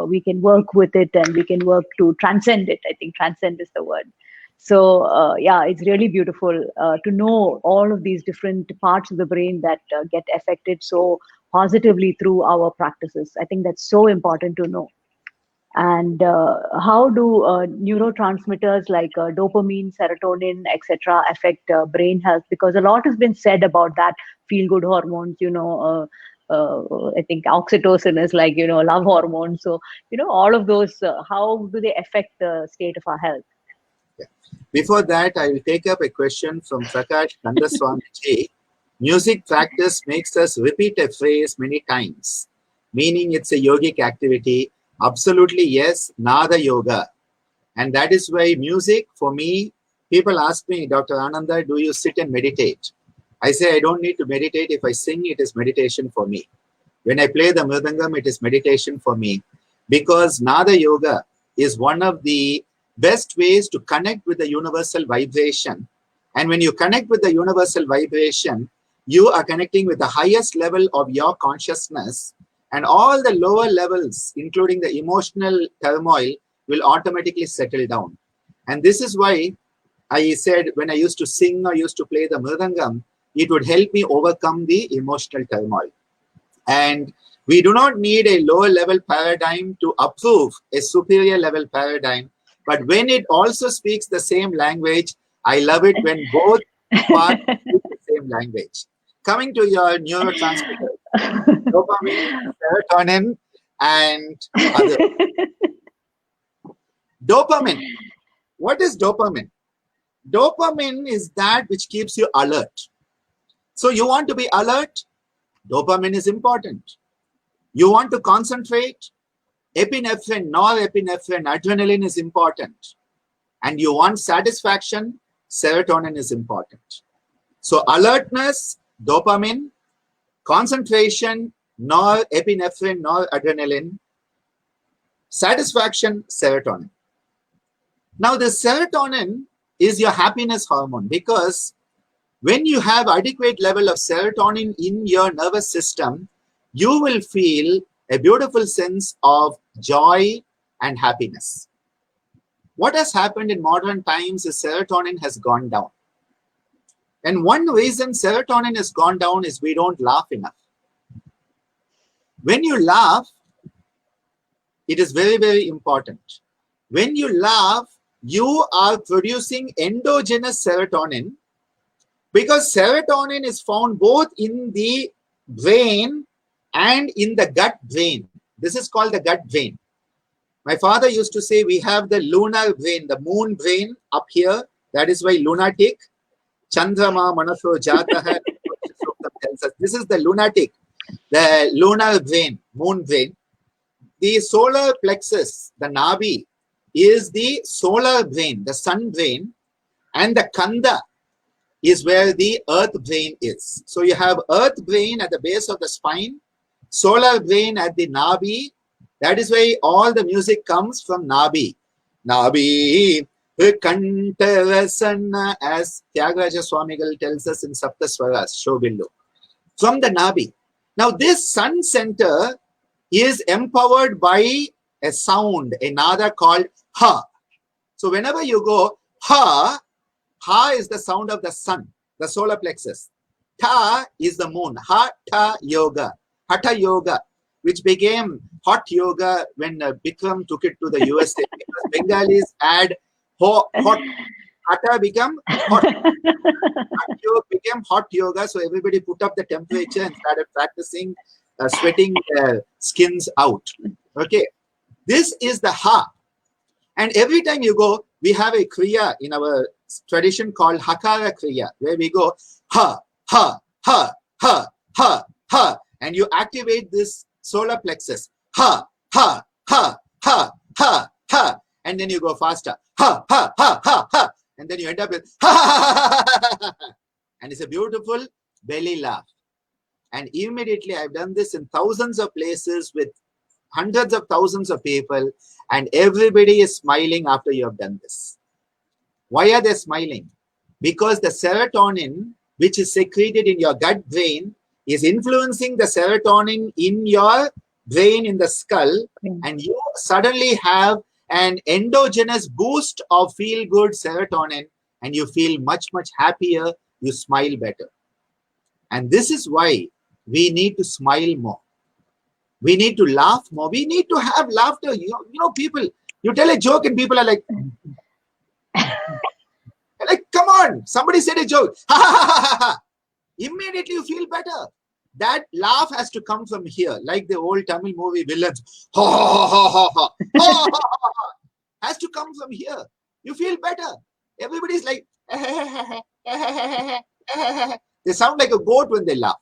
we can work with it and we can work to transcend it. I think transcend is the word. So yeah, it's really beautiful to know all of these different parts of the brain that get affected so positively through our practices. I think that's so important to know. And how do neurotransmitters like dopamine, serotonin, etc., affect brain health? Because a lot has been said about that. Feel good hormones, I think oxytocin is like love hormone. So all of those, how do they affect the state of our health? Yeah. Before that, I will take up a question from Prakash Kandaswamy Ji. Music practice makes us repeat a phrase many times, meaning it's a yogic activity. Absolutely yes, Nada Yoga. And that is why music, for me, people ask me, Dr. Ananda, do you sit and meditate? I say I don't need to meditate. If I sing, it is meditation for me. When I play the mridangam, it is meditation for me. Because Nada Yoga is one of the best ways to connect with the universal vibration. And when you connect with the universal vibration, you are connecting with the highest level of your consciousness, and all the lower levels, including the emotional turmoil, will automatically settle down. And this is why I said when I used to sing or used to play the mridangam, it would help me overcome the emotional turmoil. And we do not need a lower level paradigm to approve a superior level paradigm. But when it also speaks the same language, I love it when both parts speak the same language. Coming to your neurotransmitters, dopamine, serotonin, and others. Dopamine. What is dopamine? Dopamine is that which keeps you alert. So you want to be alert, dopamine is important. You want to concentrate, epinephrine, norepinephrine, adrenaline is important. And you want satisfaction, serotonin is important. So alertness, dopamine, concentration, norepinephrine, noradrenaline, satisfaction, serotonin. Now the serotonin is your happiness hormone, because when you have adequate level of serotonin in your nervous system, you will feel a beautiful sense of joy and happiness. What has happened in modern times is serotonin has gone down. And one reason serotonin has gone down is we don't laugh enough. When you laugh, it is very, very important. When you laugh, you are producing endogenous serotonin, because serotonin is found both in the brain and in the gut brain. This is called the gut brain. My father used to say we have the lunar brain, the moon brain up here. That is why lunatic. Chandrama Manaso Jataha. This is the lunatic, the lunar brain, moon brain. The solar plexus, the Nabi, is the solar brain, the sun brain, and the Kanda is where the earth brain is. So you have earth brain at the base of the spine, solar brain at the Nabi. That is why all the music comes from Nabi. Nabi Kantavasanna, as Tyagaraja Swamigal tells us in Saptaswaras, Shobillu. From the Nabi. Now this sun center is empowered by a sound, a nada called Ha. So whenever you go Ha, Ha is the sound of the sun, the solar plexus. Ta is the moon. Hatha yoga. Hatha yoga, which became hot yoga when Bikram took it to the USA, because Bengalis add hot. Hatha became hot. Hot yoga became hot yoga, so everybody put up the temperature and started practicing sweating their skins out. Okay, this is the Ha. And every time you go, we have a Kriya in our tradition called Hakara Kriya, where we go Ha, Ha, Ha, Ha, Ha, Ha, and you activate this solar plexus. Ha, Ha, Ha, Ha, Ha, Ha, and then you go faster. Ha, Ha, Ha, Ha, Ha, and then you end up with ha, ha, ha, ha, ha, ha. And it's a beautiful belly laugh. And immediately I've done this in thousands of places with hundreds of thousands of people, and everybody is smiling after you have done this. Why are they smiling? Because the serotonin, which is secreted in your gut brain, is influencing the serotonin in your brain in the skull, and you suddenly have an endogenous boost of feel-good serotonin, and you feel much, much happier, you smile better. And this is why we need to smile more. We need to laugh more. We need to have laughter. You know, people, you tell a joke and people are like, come on, somebody said a joke. Ha, ha, ha, ha, ha. Immediately you feel better. That laugh has to come from here, like the old Tamil movie villains. Ha, ha, ha, ha, ha. Ha, ha, ha, ha. Has to come from here. You feel better. Everybody's like, they sound like a goat when they laugh.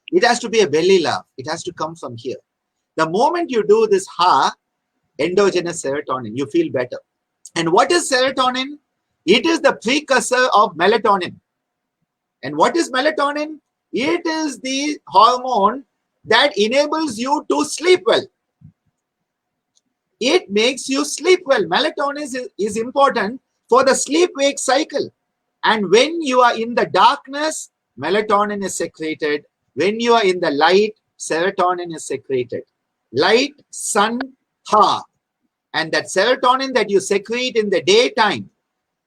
It has to be a belly laugh. It has to come from here. The moment you do this ha, endogenous serotonin, you feel better. And what is serotonin? It is the precursor of melatonin. And what is melatonin? It is the hormone that enables you to sleep well. It makes you sleep well. Melatonin is important for the sleep-wake cycle. And when you are in the darkness, melatonin is secreted. When you are in the light, serotonin is secreted. Light, sun, ha. And that serotonin that you secrete in the daytime,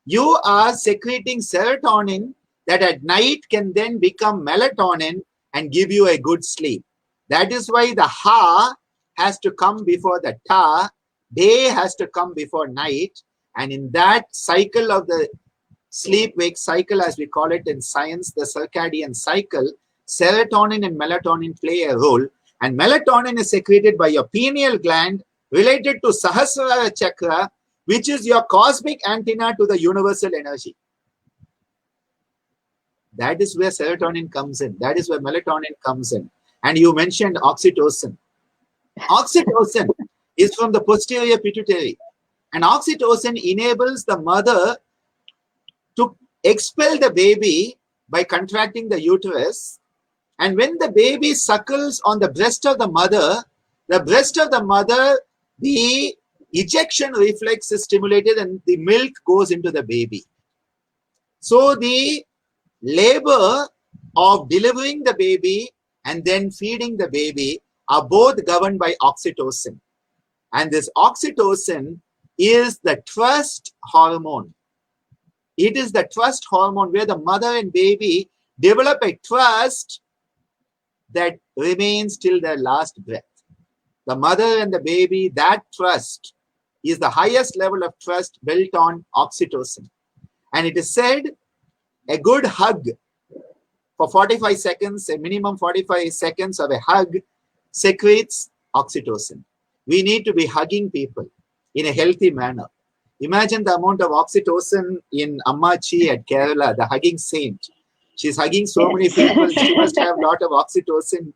you are secreting serotonin that at night can then become melatonin and give you a good sleep. That is why the ha has to come before the ta, day has to come before night. And in that cycle of the sleep-wake cycle, as we call it in science, the circadian cycle, serotonin and melatonin play a role. And melatonin is secreted by your pineal gland related to Sahasrara chakra, which is your cosmic antenna to the universal energy. That is where serotonin comes in. That is where melatonin comes in. And you mentioned oxytocin. Oxytocin is from the posterior pituitary. And oxytocin enables the mother to expel the baby by contracting the uterus. And when the baby suckles on the breast of the mother, the ejection reflex is stimulated and the milk goes into the baby. So the labor of delivering the baby and then feeding the baby are both governed by oxytocin. And this oxytocin is the trust hormone. It is the trust hormone where the mother and baby develop a trust that remains till their last breath. The mother and the baby, that trust is the highest level of trust built on oxytocin. And it is said a good hug for 45 seconds, a minimum 45 seconds of a hug secretes oxytocin. We need to be hugging people in a healthy manner. Imagine the amount of oxytocin in Ammachi at Kerala, the hugging saint. She's hugging so many people. She must have a lot of oxytocin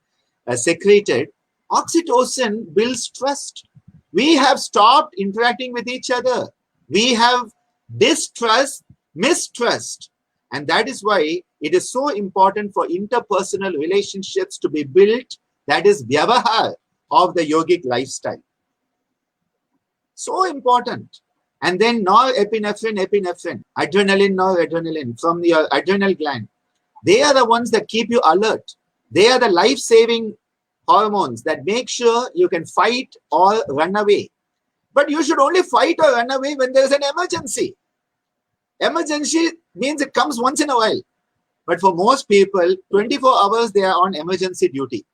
secreted. Oxytocin builds trust. We have stopped interacting with each other. We have distrust, mistrust. And that is why it is so important for interpersonal relationships to be built. That is vyavahar of the yogic lifestyle. So important. And then norepinephrine, adrenaline, noradrenaline from your adrenal gland. They are the ones that keep you alert. They are the life-saving hormones that make sure you can fight or run away. But you should only fight or run away when there is an emergency. Emergency means it comes once in a while. But for most people, 24 hours they are on emergency duty.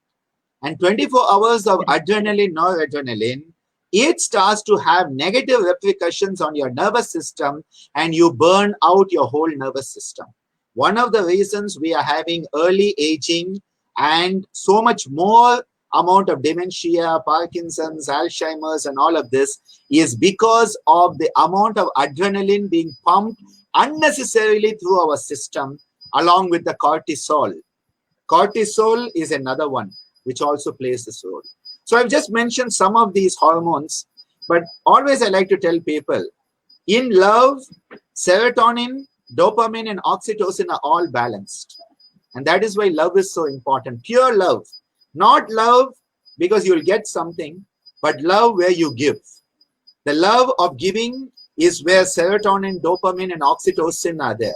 And 24 hours of adrenaline, noradrenaline, it starts to have negative repercussions on your nervous system and you burn out your whole nervous system. One of the reasons we are having early aging and so much more amount of dementia, Parkinson's, Alzheimer's and all of this is because of the amount of adrenaline being pumped unnecessarily through our system along with the cortisol. Cortisol is another one which also plays this role. So I've just mentioned some of these hormones, but always I like to tell people, in love, serotonin, dopamine, and oxytocin are all balanced. And that is why love is so important. Pure love. Not love because you'll get something, but love where you give. The love of giving is where serotonin, dopamine, and oxytocin are there.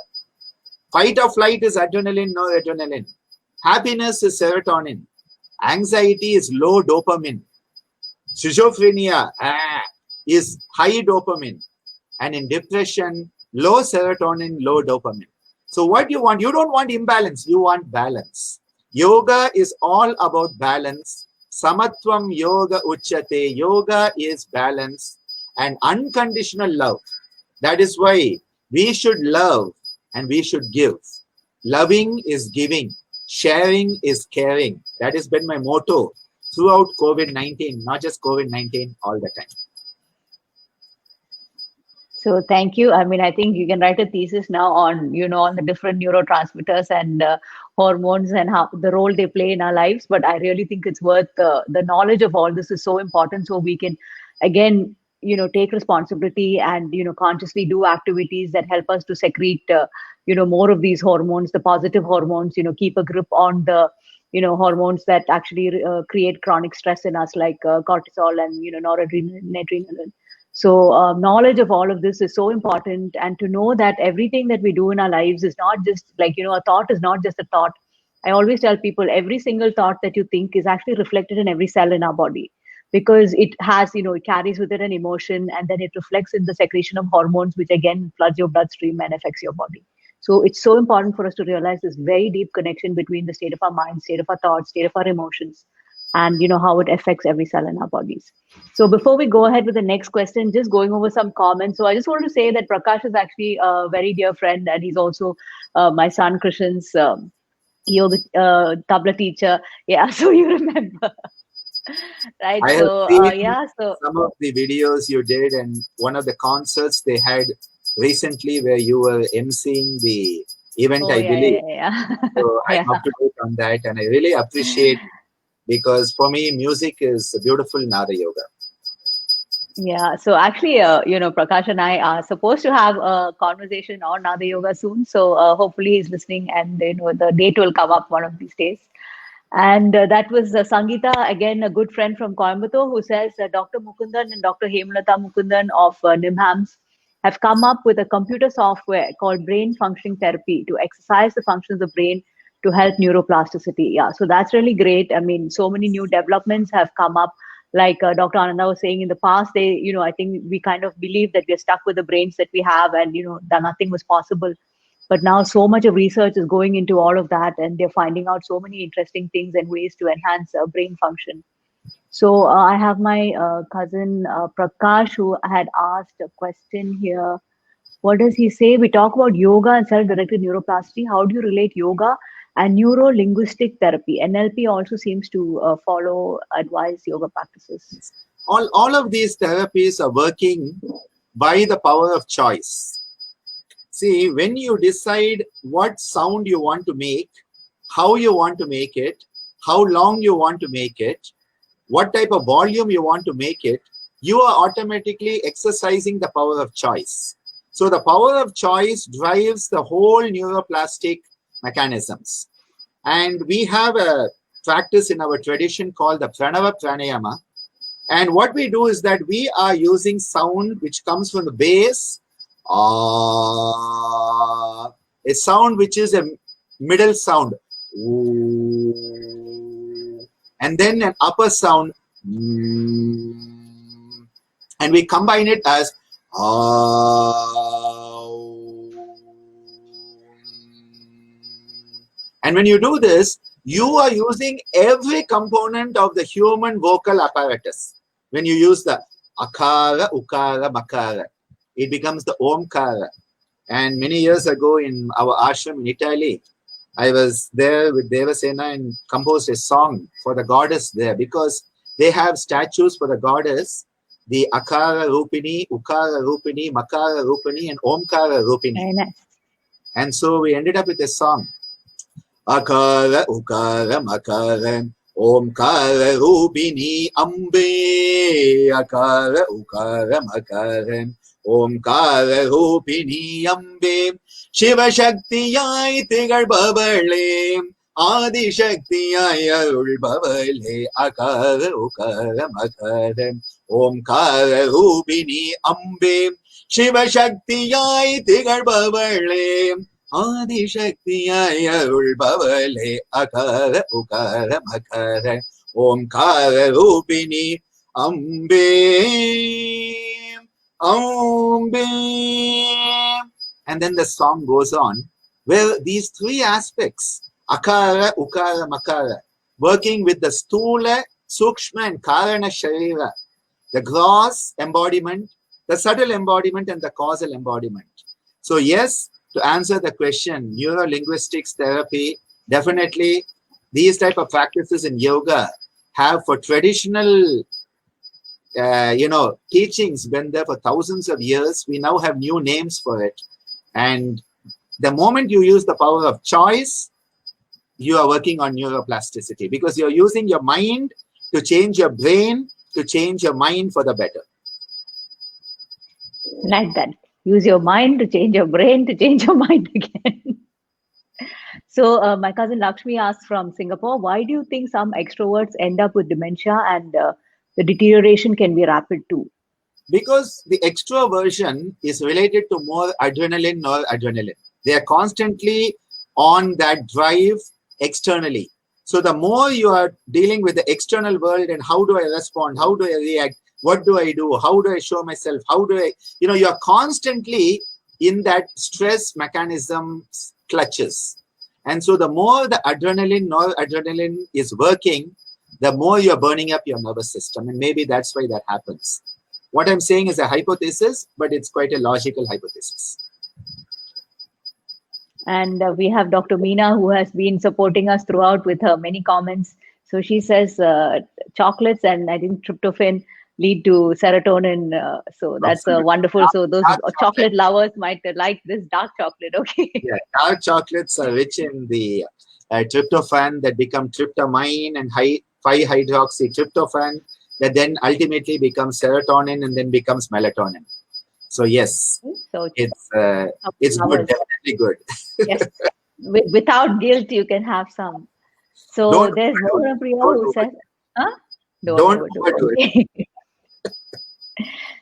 Fight or flight is adrenaline, noradrenaline. Happiness is serotonin. Anxiety is low dopamine. Schizophrenia is high dopamine. And in depression, low serotonin, low dopamine. So what you want? You don't want imbalance. You want balance. Yoga is all about balance. Samatvam yoga uchyate. Yoga is balance and unconditional love. That is why we should love and we should give. Loving is giving. Sharing is caring. That has been my motto throughout COVID-19, not just COVID-19, all the time. So thank you. I mean, I think you can write a thesis now on, on the different neurotransmitters and hormones and how the role they play in our lives. But I really think it's worth the knowledge of all this is so important. So we can, again, take responsibility and, consciously do activities that help us to secrete, more of these hormones, the positive hormones, keep a grip on the, hormones that actually create chronic stress in us like cortisol and, noradrenaline, adrenaline. So knowledge of all of this is so important, and to know that everything that we do in our lives is not just like, a thought is not just a thought. I always tell people every single thought that you think is actually reflected in every cell in our body, because it has, it carries with it an emotion, and then it reflects in the secretion of hormones, which again floods your bloodstream and affects your body. So it's so important for us to realize this very deep connection between the state of our mind, state of our thoughts, state of our emotions, and how it affects every cell in our bodies. So before we go ahead with the next question, just going over some comments. So I just wanted to say that Prakash is actually a very dear friend, and he's also my son Krishan's yoga tabla teacher. Yeah, so you remember. Right. I so have seen some of the videos you did, and one of the concerts they had recently where you were emceeing the event, Oh, I yeah, believe. yeah, yeah. So Yeah. I'm up to date on that, and I really appreciate, because for me, music is beautiful Nada yoga. Yeah, so actually, Prakash and I are supposed to have a conversation on Nada Yoga soon. So hopefully he's listening, and the date will come up one of these days. And that was Sangeeta, again a good friend from Coimbatore, who says Dr. Mukundan and Dr. Hemlata Mukundan of NIMHAMS have come up with a computer software called Brain Functioning Therapy to exercise the functions of the brain to help neuroplasticity. Yeah, so that's really great. I mean, so many new developments have come up. Like Dr. Ananda was saying in the past, I think we kind of believe that we're stuck with the brains that we have, and that nothing was possible. But now so much of research is going into all of that, and they're finding out so many interesting things and ways to enhance brain function. So I have my cousin Prakash, who had asked a question here. What does he say? We talk about yoga and self-directed neuroplasticity. How do you relate yoga and neuro-linguistic therapy? NLP also seems to follow advised yoga practices. All of these therapies are working by the power of choice. See, when you decide what sound you want to make, how you want to make it, how long you want to make it, what type of volume you want to make it, you are automatically exercising the power of choice. So the power of choice drives the whole neuroplastic mechanisms. And we have a practice in our tradition called the Pranava Pranayama. And what we do is that we are using sound which comes from the base, a sound which is a middle sound, and then an upper sound, and we combine it as and when you do this, you are using every component of the human vocal apparatus. When you use the akara, ukara, makara, it becomes the omkara. And many years ago in our ashram in Italy, I was there with Devasena and composed a song for the goddess there, because they have statues for the goddess, the Akara Rupini, Ukara Rupini, Makara Rupini, and Omkara Rupini. Very nice. And so we ended up with a song. Akara, Ukara, Makara, Omkara Rupini, Ambe, Akara, Ukara, Makara, Omkara Rupini, Ambe, Shiva Shaktiyai Tigalbabale, Adi Shaktiyai Arulbabale, Akara, Ukara, Makara, Omkara Rupini, Ambe, Shiva Shaktiyai Tigalbabale, Adi Shaktiyai Arulbabale, Akara, Ukara, Makara, Omkara Rupini, Ambe. And then the song goes on, where these three aspects, Akara, Ukara, Makara, working with the Stula, Sukshma, and Karana Sharira, the gross embodiment, the subtle embodiment, and the causal embodiment. So yes, to answer the question, neuro-linguistics therapy, definitely these type of practices in yoga have, for traditional teachings been there for thousands of years. We now have new names for it. And the moment you use the power of choice, you are working on neuroplasticity, because you're using your mind to change your brain, to change your mind for the better. Like that. Use your mind to change your brain to change your mind again. So my cousin Lakshmi asks from Singapore, why do you think some extroverts end up with dementia and the deterioration can be rapid too? Because the extroversion is related to more adrenaline or adrenaline. They are constantly on that drive externally. So the more you are dealing with the external world and how do I respond, how do I react, what do I do, how do I show myself, how do I, you're constantly in that stress mechanism clutches. And so the more the adrenaline, noradrenaline is working, the more you're burning up your nervous system. And maybe that's why that happens. What I'm saying is a hypothesis, but it's quite a logical hypothesis. And we have Dr. Meena, who has been supporting us throughout with her many comments. So she says chocolates and I think tryptophan lead to serotonin. So that's Absolutely. wonderful. So those Dark chocolate. chocolate lovers might like this dark chocolate. Okay. Yeah, dark chocolates are rich in the tryptophan that become tryptamine and 5-hydroxy tryptophan that then ultimately becomes serotonin and then becomes melatonin. So yes, So it's chocolate good, lovers. definitely good. Yes. Without guilt, you can have some. So Don't there's overdo Mohana it. Priya Don't who overdo says, huh? it. Don't Don't overdo overdo it. it. Okay.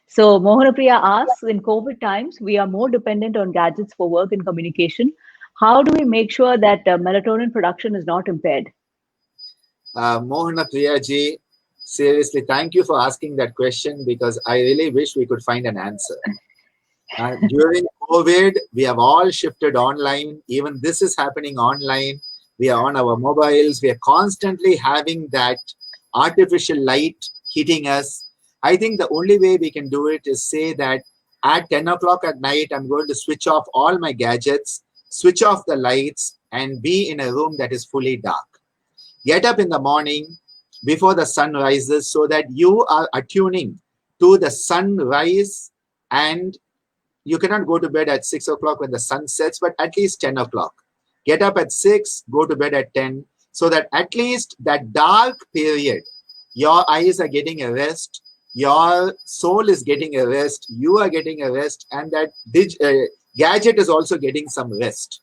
So Mohana Priya asks, in COVID times, we are more dependent on gadgets for work and communication. How do we make sure that melatonin production is not impaired? Mohana Priyaji, seriously, thank you for asking that question because I really wish we could find an answer. During COVID, we have all shifted online. Even this is happening online. We are on our mobiles. We are constantly having that artificial light hitting us. I think the only way we can do it is say that at 10 o'clock at night, I'm going to switch off all my gadgets, switch off the lights, and be in a room that is fully dark. Get up in the morning before the sun rises so that you are attuning to the sunrise, and you cannot go to bed at 6 o'clock when the sun sets, but at least 10 o'clock. Get up at 6, go to bed at 10, so that at least that dark period, your eyes are getting a rest, your soul is getting a rest, you are getting a rest, and that gadget is also getting some rest.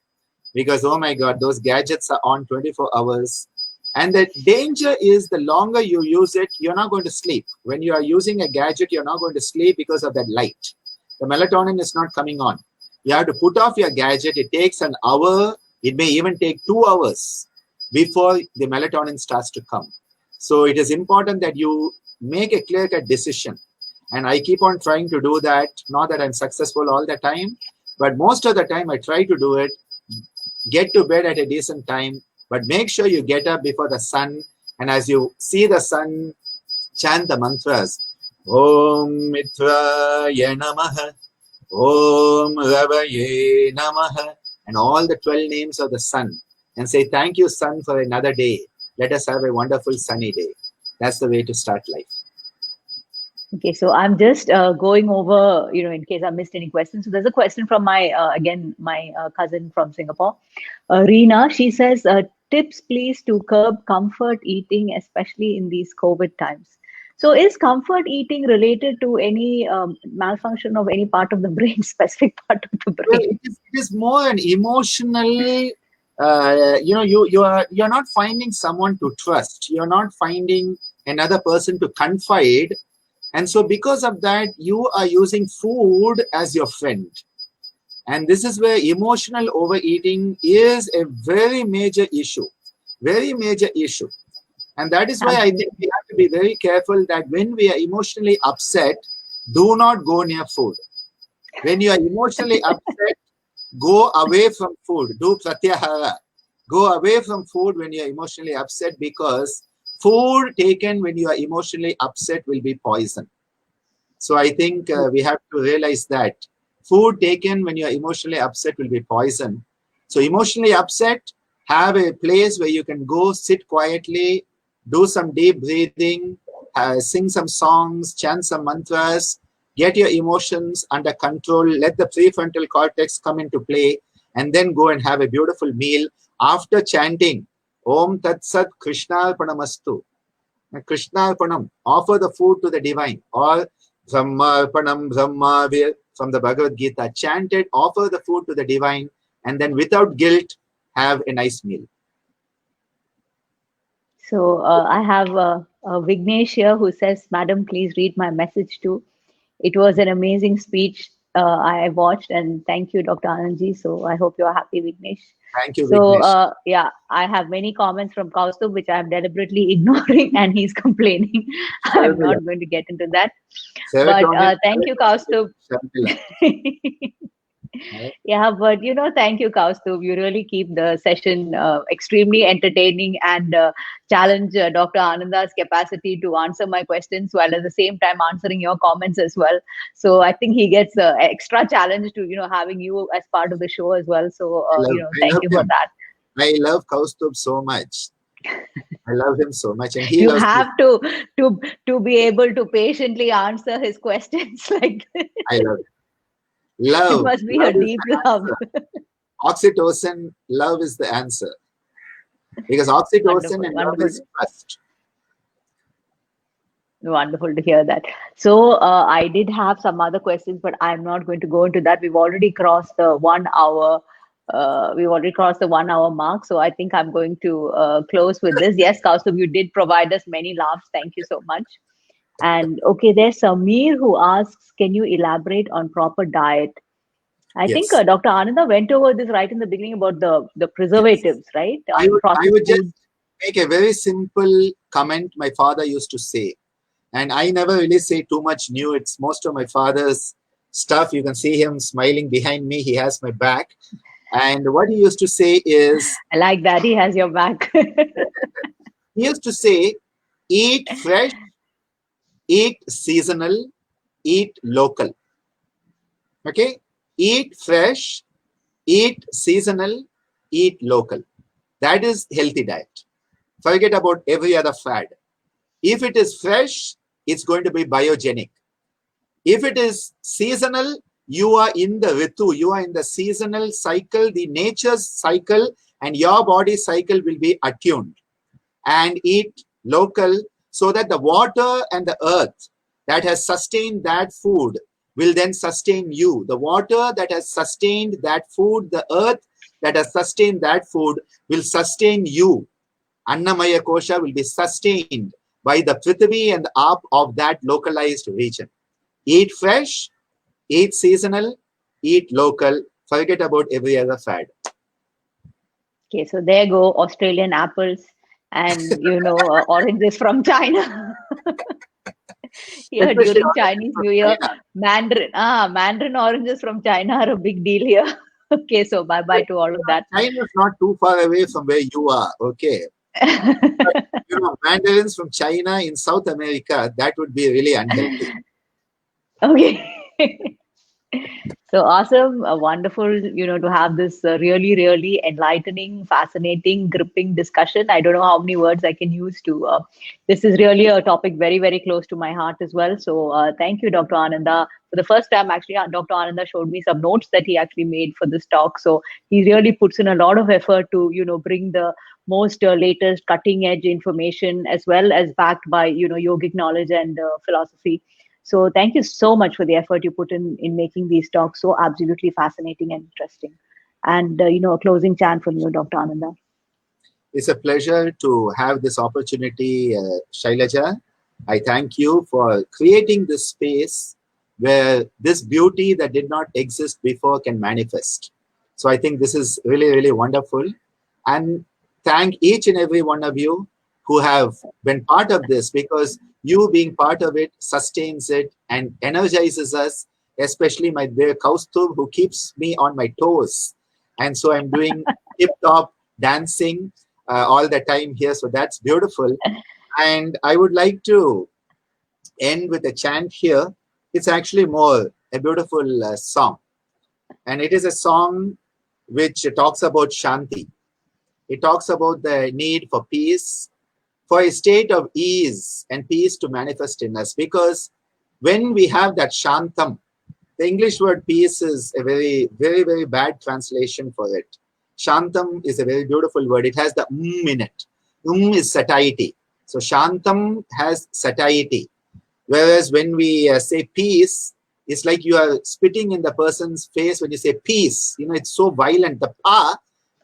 Because, oh my God, those gadgets are on 24 hours. And the danger is the longer you use it, you're not going to sleep. When you are using a gadget, you're not going to sleep because of that light. The melatonin is not coming on. You have to put off your gadget. It takes an hour. It may even take 2 hours before the melatonin starts to come. So it is important that you make a clear-cut decision. And I keep on trying to do that. Not that I'm successful all the time, but most of the time I try to do it. Get to bed at a decent time, but make sure you get up before the sun. And as you see the sun, chant the mantras. Om Mitraya Namaha, Om Ravaye Namaha, and all the 12 names of the sun. And say, thank you, sun, for another day. Let us have a wonderful sunny day. That's the way to start life. Okay, so I'm just going over, in case I missed any questions. So there's a question from my cousin from Singapore, Reena. She says, tips please to curb comfort eating, especially in these COVID times. So is comfort eating related to any malfunction of any part of the brain, specific part of the Well, brain? it is more an emotional. You're not finding someone to trust. You're not finding another person to confide. And so because of that, you are using food as your friend. And this is where emotional overeating is a very major issue. Very major issue. And that is why I think we have to be very careful that when we are emotionally upset, do not go near food. When you are emotionally upset, go away from food. Do pratyahara. Go away from food when you are emotionally upset, because food taken when you are emotionally upset will be poison. So I think we have to realize that food taken when you're emotionally upset will be poison. So emotionally upset, have a place where you can go, sit quietly, do some deep breathing, sing some songs, chant some mantras, get your emotions under control, let the prefrontal cortex come into play, and then go and have a beautiful meal after chanting Om Tat Sat Krishnarpanamastu. Krishnarpanam, offer the food to the divine, or Brahmarpanam Brahmavir from the Bhagavad Gita, chanted, offer the food to the divine, and then without guilt, have a nice meal. So I have Vignesh here who says, Madam, please read my message too. It was an amazing speech I watched, and thank you, Dr. Anandji. So I hope you're happy, Vignesh. Thank you, So Vignesh. yeah, I have many comments from Kaustubh, which I'm deliberately ignoring, and he's complaining. I'm not going to get into that. But thank you, Kaustubh. Yeah, but thank you, Kaustubh. You really keep the session extremely entertaining and challenge Dr. Ananda's capacity to answer my questions while at the same time answering your comments as well. So I think he gets extra challenge to having you as part of the show as well. So thank you for that. I love Kaustubh so much. I love him so much, and he You loves me. have to be able to patiently answer his questions like this. I love it. It Love. must be Love a is deep the love. answer. Oxytocin, love is the answer. Because oxytocin Wonderful, and love wonderful. is trust. Wonderful to hear that. So I did have some other questions, but I'm not going to go into that. We've already crossed the 1 hour. We've already crossed the 1 hour mark. So I think I'm going to close with this. Yes, Kaustubh, you did provide us many laughs. Thank you so much. And okay, there's Samir who asks, can you elaborate on proper diet? I think Yes. Dr. Ananda went over this right in the beginning about the Yes. preservatives, right? I Processed would just foods. make a very simple comment my father used to say. And I never really say too much new. It's most of my father's stuff. You can see him smiling behind me. He has my back. And what he used to say is, I like that. He has your back. he used to say, eat fresh, eat seasonal, eat local. Okay? Eat fresh, eat seasonal, eat local. That is healthy diet. Forget about every other fad. If it is fresh, it's going to be biogenic. If it is seasonal, you are in the ritu, you are in the seasonal cycle, the nature's cycle, and your body cycle will be attuned. And eat local so that the water and the earth that has sustained that food will then sustain you. The water that has sustained that food, the earth that has sustained that food will sustain you. Annamaya Kosha will be sustained by the Prithvi and the up of that localized region. Eat fresh, eat seasonal, eat local. Forget about every other fad. Okay, so there go Australian apples and oranges from China. Here Especially during oranges Chinese from New Year, China. Mandarin oranges from China are a big deal here. Okay, so bye bye to all of that. China is not too far away from where you are. Okay. But, mandarins from China in South America, that would be really unhealthy. Okay. So awesome, wonderful, to have this really, really enlightening, fascinating, gripping discussion. I don't know how many words I can use to. This is really a topic very, very close to my heart as well. So thank you, Dr. Ananda. For the first time, actually, Dr. Ananda showed me some notes that he actually made for this talk. So he really puts in a lot of effort to, bring the most latest cutting edge information as well as backed by, yogic knowledge and philosophy. So thank you so much for the effort you put in making these talks so absolutely fascinating and interesting. And a closing chant from you, Dr. Ananda. It's a pleasure to have this opportunity, Shailaja. I thank you for creating this space where this beauty that did not exist before can manifest. So I think this is really, really wonderful. And thank each and every one of you who have been part of this, because you being part of it sustains it and energizes us, especially my dear Kaustubh, who keeps me on my toes. And so I'm doing tip-top dancing all the time here. So that's beautiful. And I would like to end with a chant here. It's actually more a beautiful song. And it is a song which talks about Shanti. It talks about the need for peace, for a state of ease and peace to manifest in us. Because when we have that Shantam, the English word peace is a very, very, very bad translation for it. Shantam is a very beautiful word. It has the in it. Is satiety. So Shantam has satiety. Whereas when we say peace, it's like you are spitting in the person's face when you say peace. It's so violent. The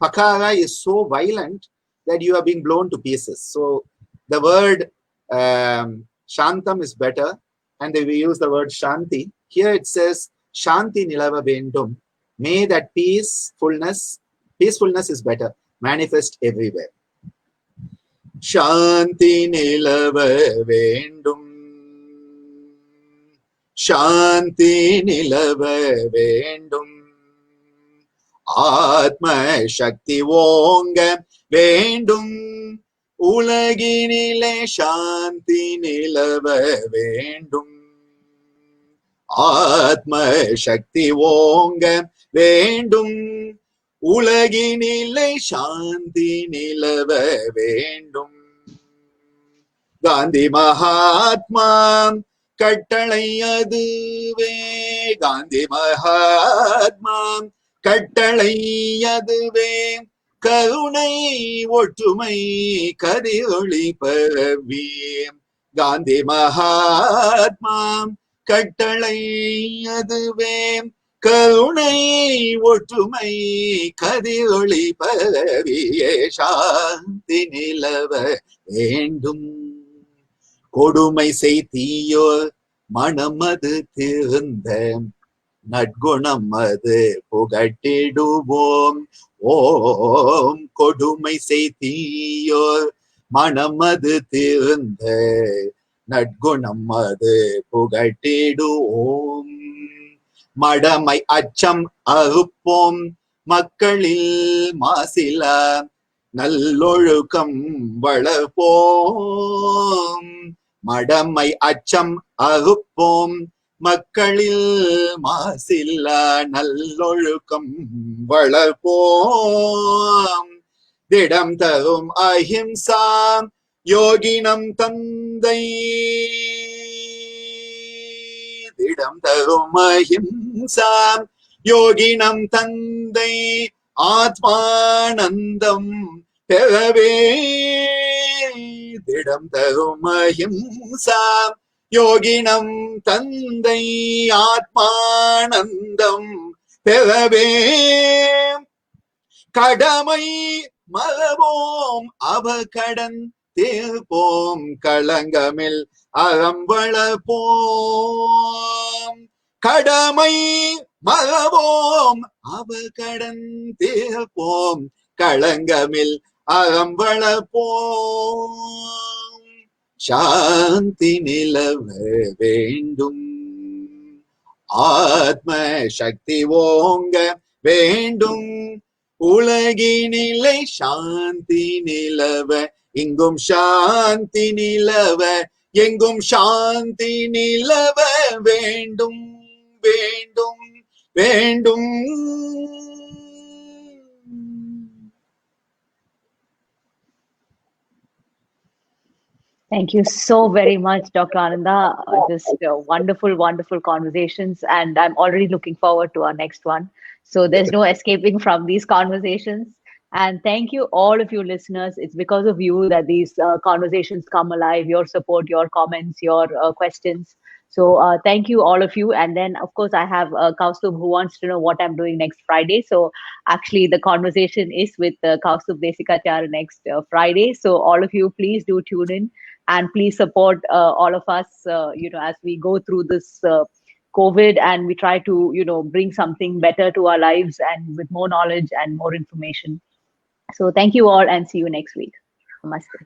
pakara is so violent that you are being blown to pieces. So the word Shantam is better. And we use the word Shanti. Here it says, Shanti nilava vendum. May that peacefulness is better, manifest everywhere. Shanti nilava vendum. Shanti nilava vendum. Atma Shakti Vonga vendum. Ulaginile Shanti nilava vendum. Atma Shakti Vonga vendum. Ulaginile Shanti nilava vendum. Gandhi Mahatma கட்டளை அதுவே, காந்தி மகாத்மா கட்டளை அதுவே, கருணை ஒற்றுமை கதிரொளி பரவி. காந்தி மகாத்மா கட்டளை அதுவே, கருணை ஒற்றுமை கதிரொளி பரவிய சாந்தி நிலவ வேண்டும். கொடுமை செய்தியோர் மனம் அது திருந்த, நற்குணம் அது புகட்டிடுவோம். ஓம் கொடுமை செய்தியோர் மனம் அது திருந்த, நற்குணம் அது புகட்டிடுவோம். மடமை அச்சம் அறுப்போம், மக்களில் மாசில நல்லொழுக்கம் வளர்ப்போம். மடமை அச்சம் அறுப்போம், மக்களில் மாசில்ல நல்லொழுக்கம் வளர்ப்போம். திடம் தரும் அஹிம்சா யோகினம் தந்தை, திடம் தரும் அஹிம்சா யோகினம் தந்தை, ஆத்மானந்தம் பெறவே. திடம் தரும் அஹிம்சா யோகினம் தந்தை, ஆத்மானந்தம் பெறவே. கடமை மறவோம் அவகடன் தீர்ப்போம், களங்கமில் அறம்பளப்போம். கடமை மறவோம் அவகடன் தீர்ப்போம், களங்கமில் அறம்பளப்போம். சாந்தி நிலவ வேண்டும், ஆத்ம சக்தி ஓங்க வேண்டும். உலகினிலை சாந்தி நிலவ, இங்கும் சாந்தி நிலவ, எங்கும் சாந்தி நிலவ வேண்டும் வேண்டும் வேண்டும். Thank you so very much, Dr. Ananda. Just wonderful, wonderful conversations. And I'm already looking forward to our next one. So there's no escaping from these conversations. And thank you, all of you listeners. It's because of you that these conversations come alive, your support, your comments, your questions. So thank you, all of you. And then, of course, I have Kaustubh who wants to know what I'm doing next Friday. So actually, the conversation is with Kaustubh Desikachar next Friday. So all of you, please do tune in. And please support all of us, as we go through this COVID, and we try to, bring something better to our lives and with more knowledge and more information. So thank you all, and see you next week. Namaste.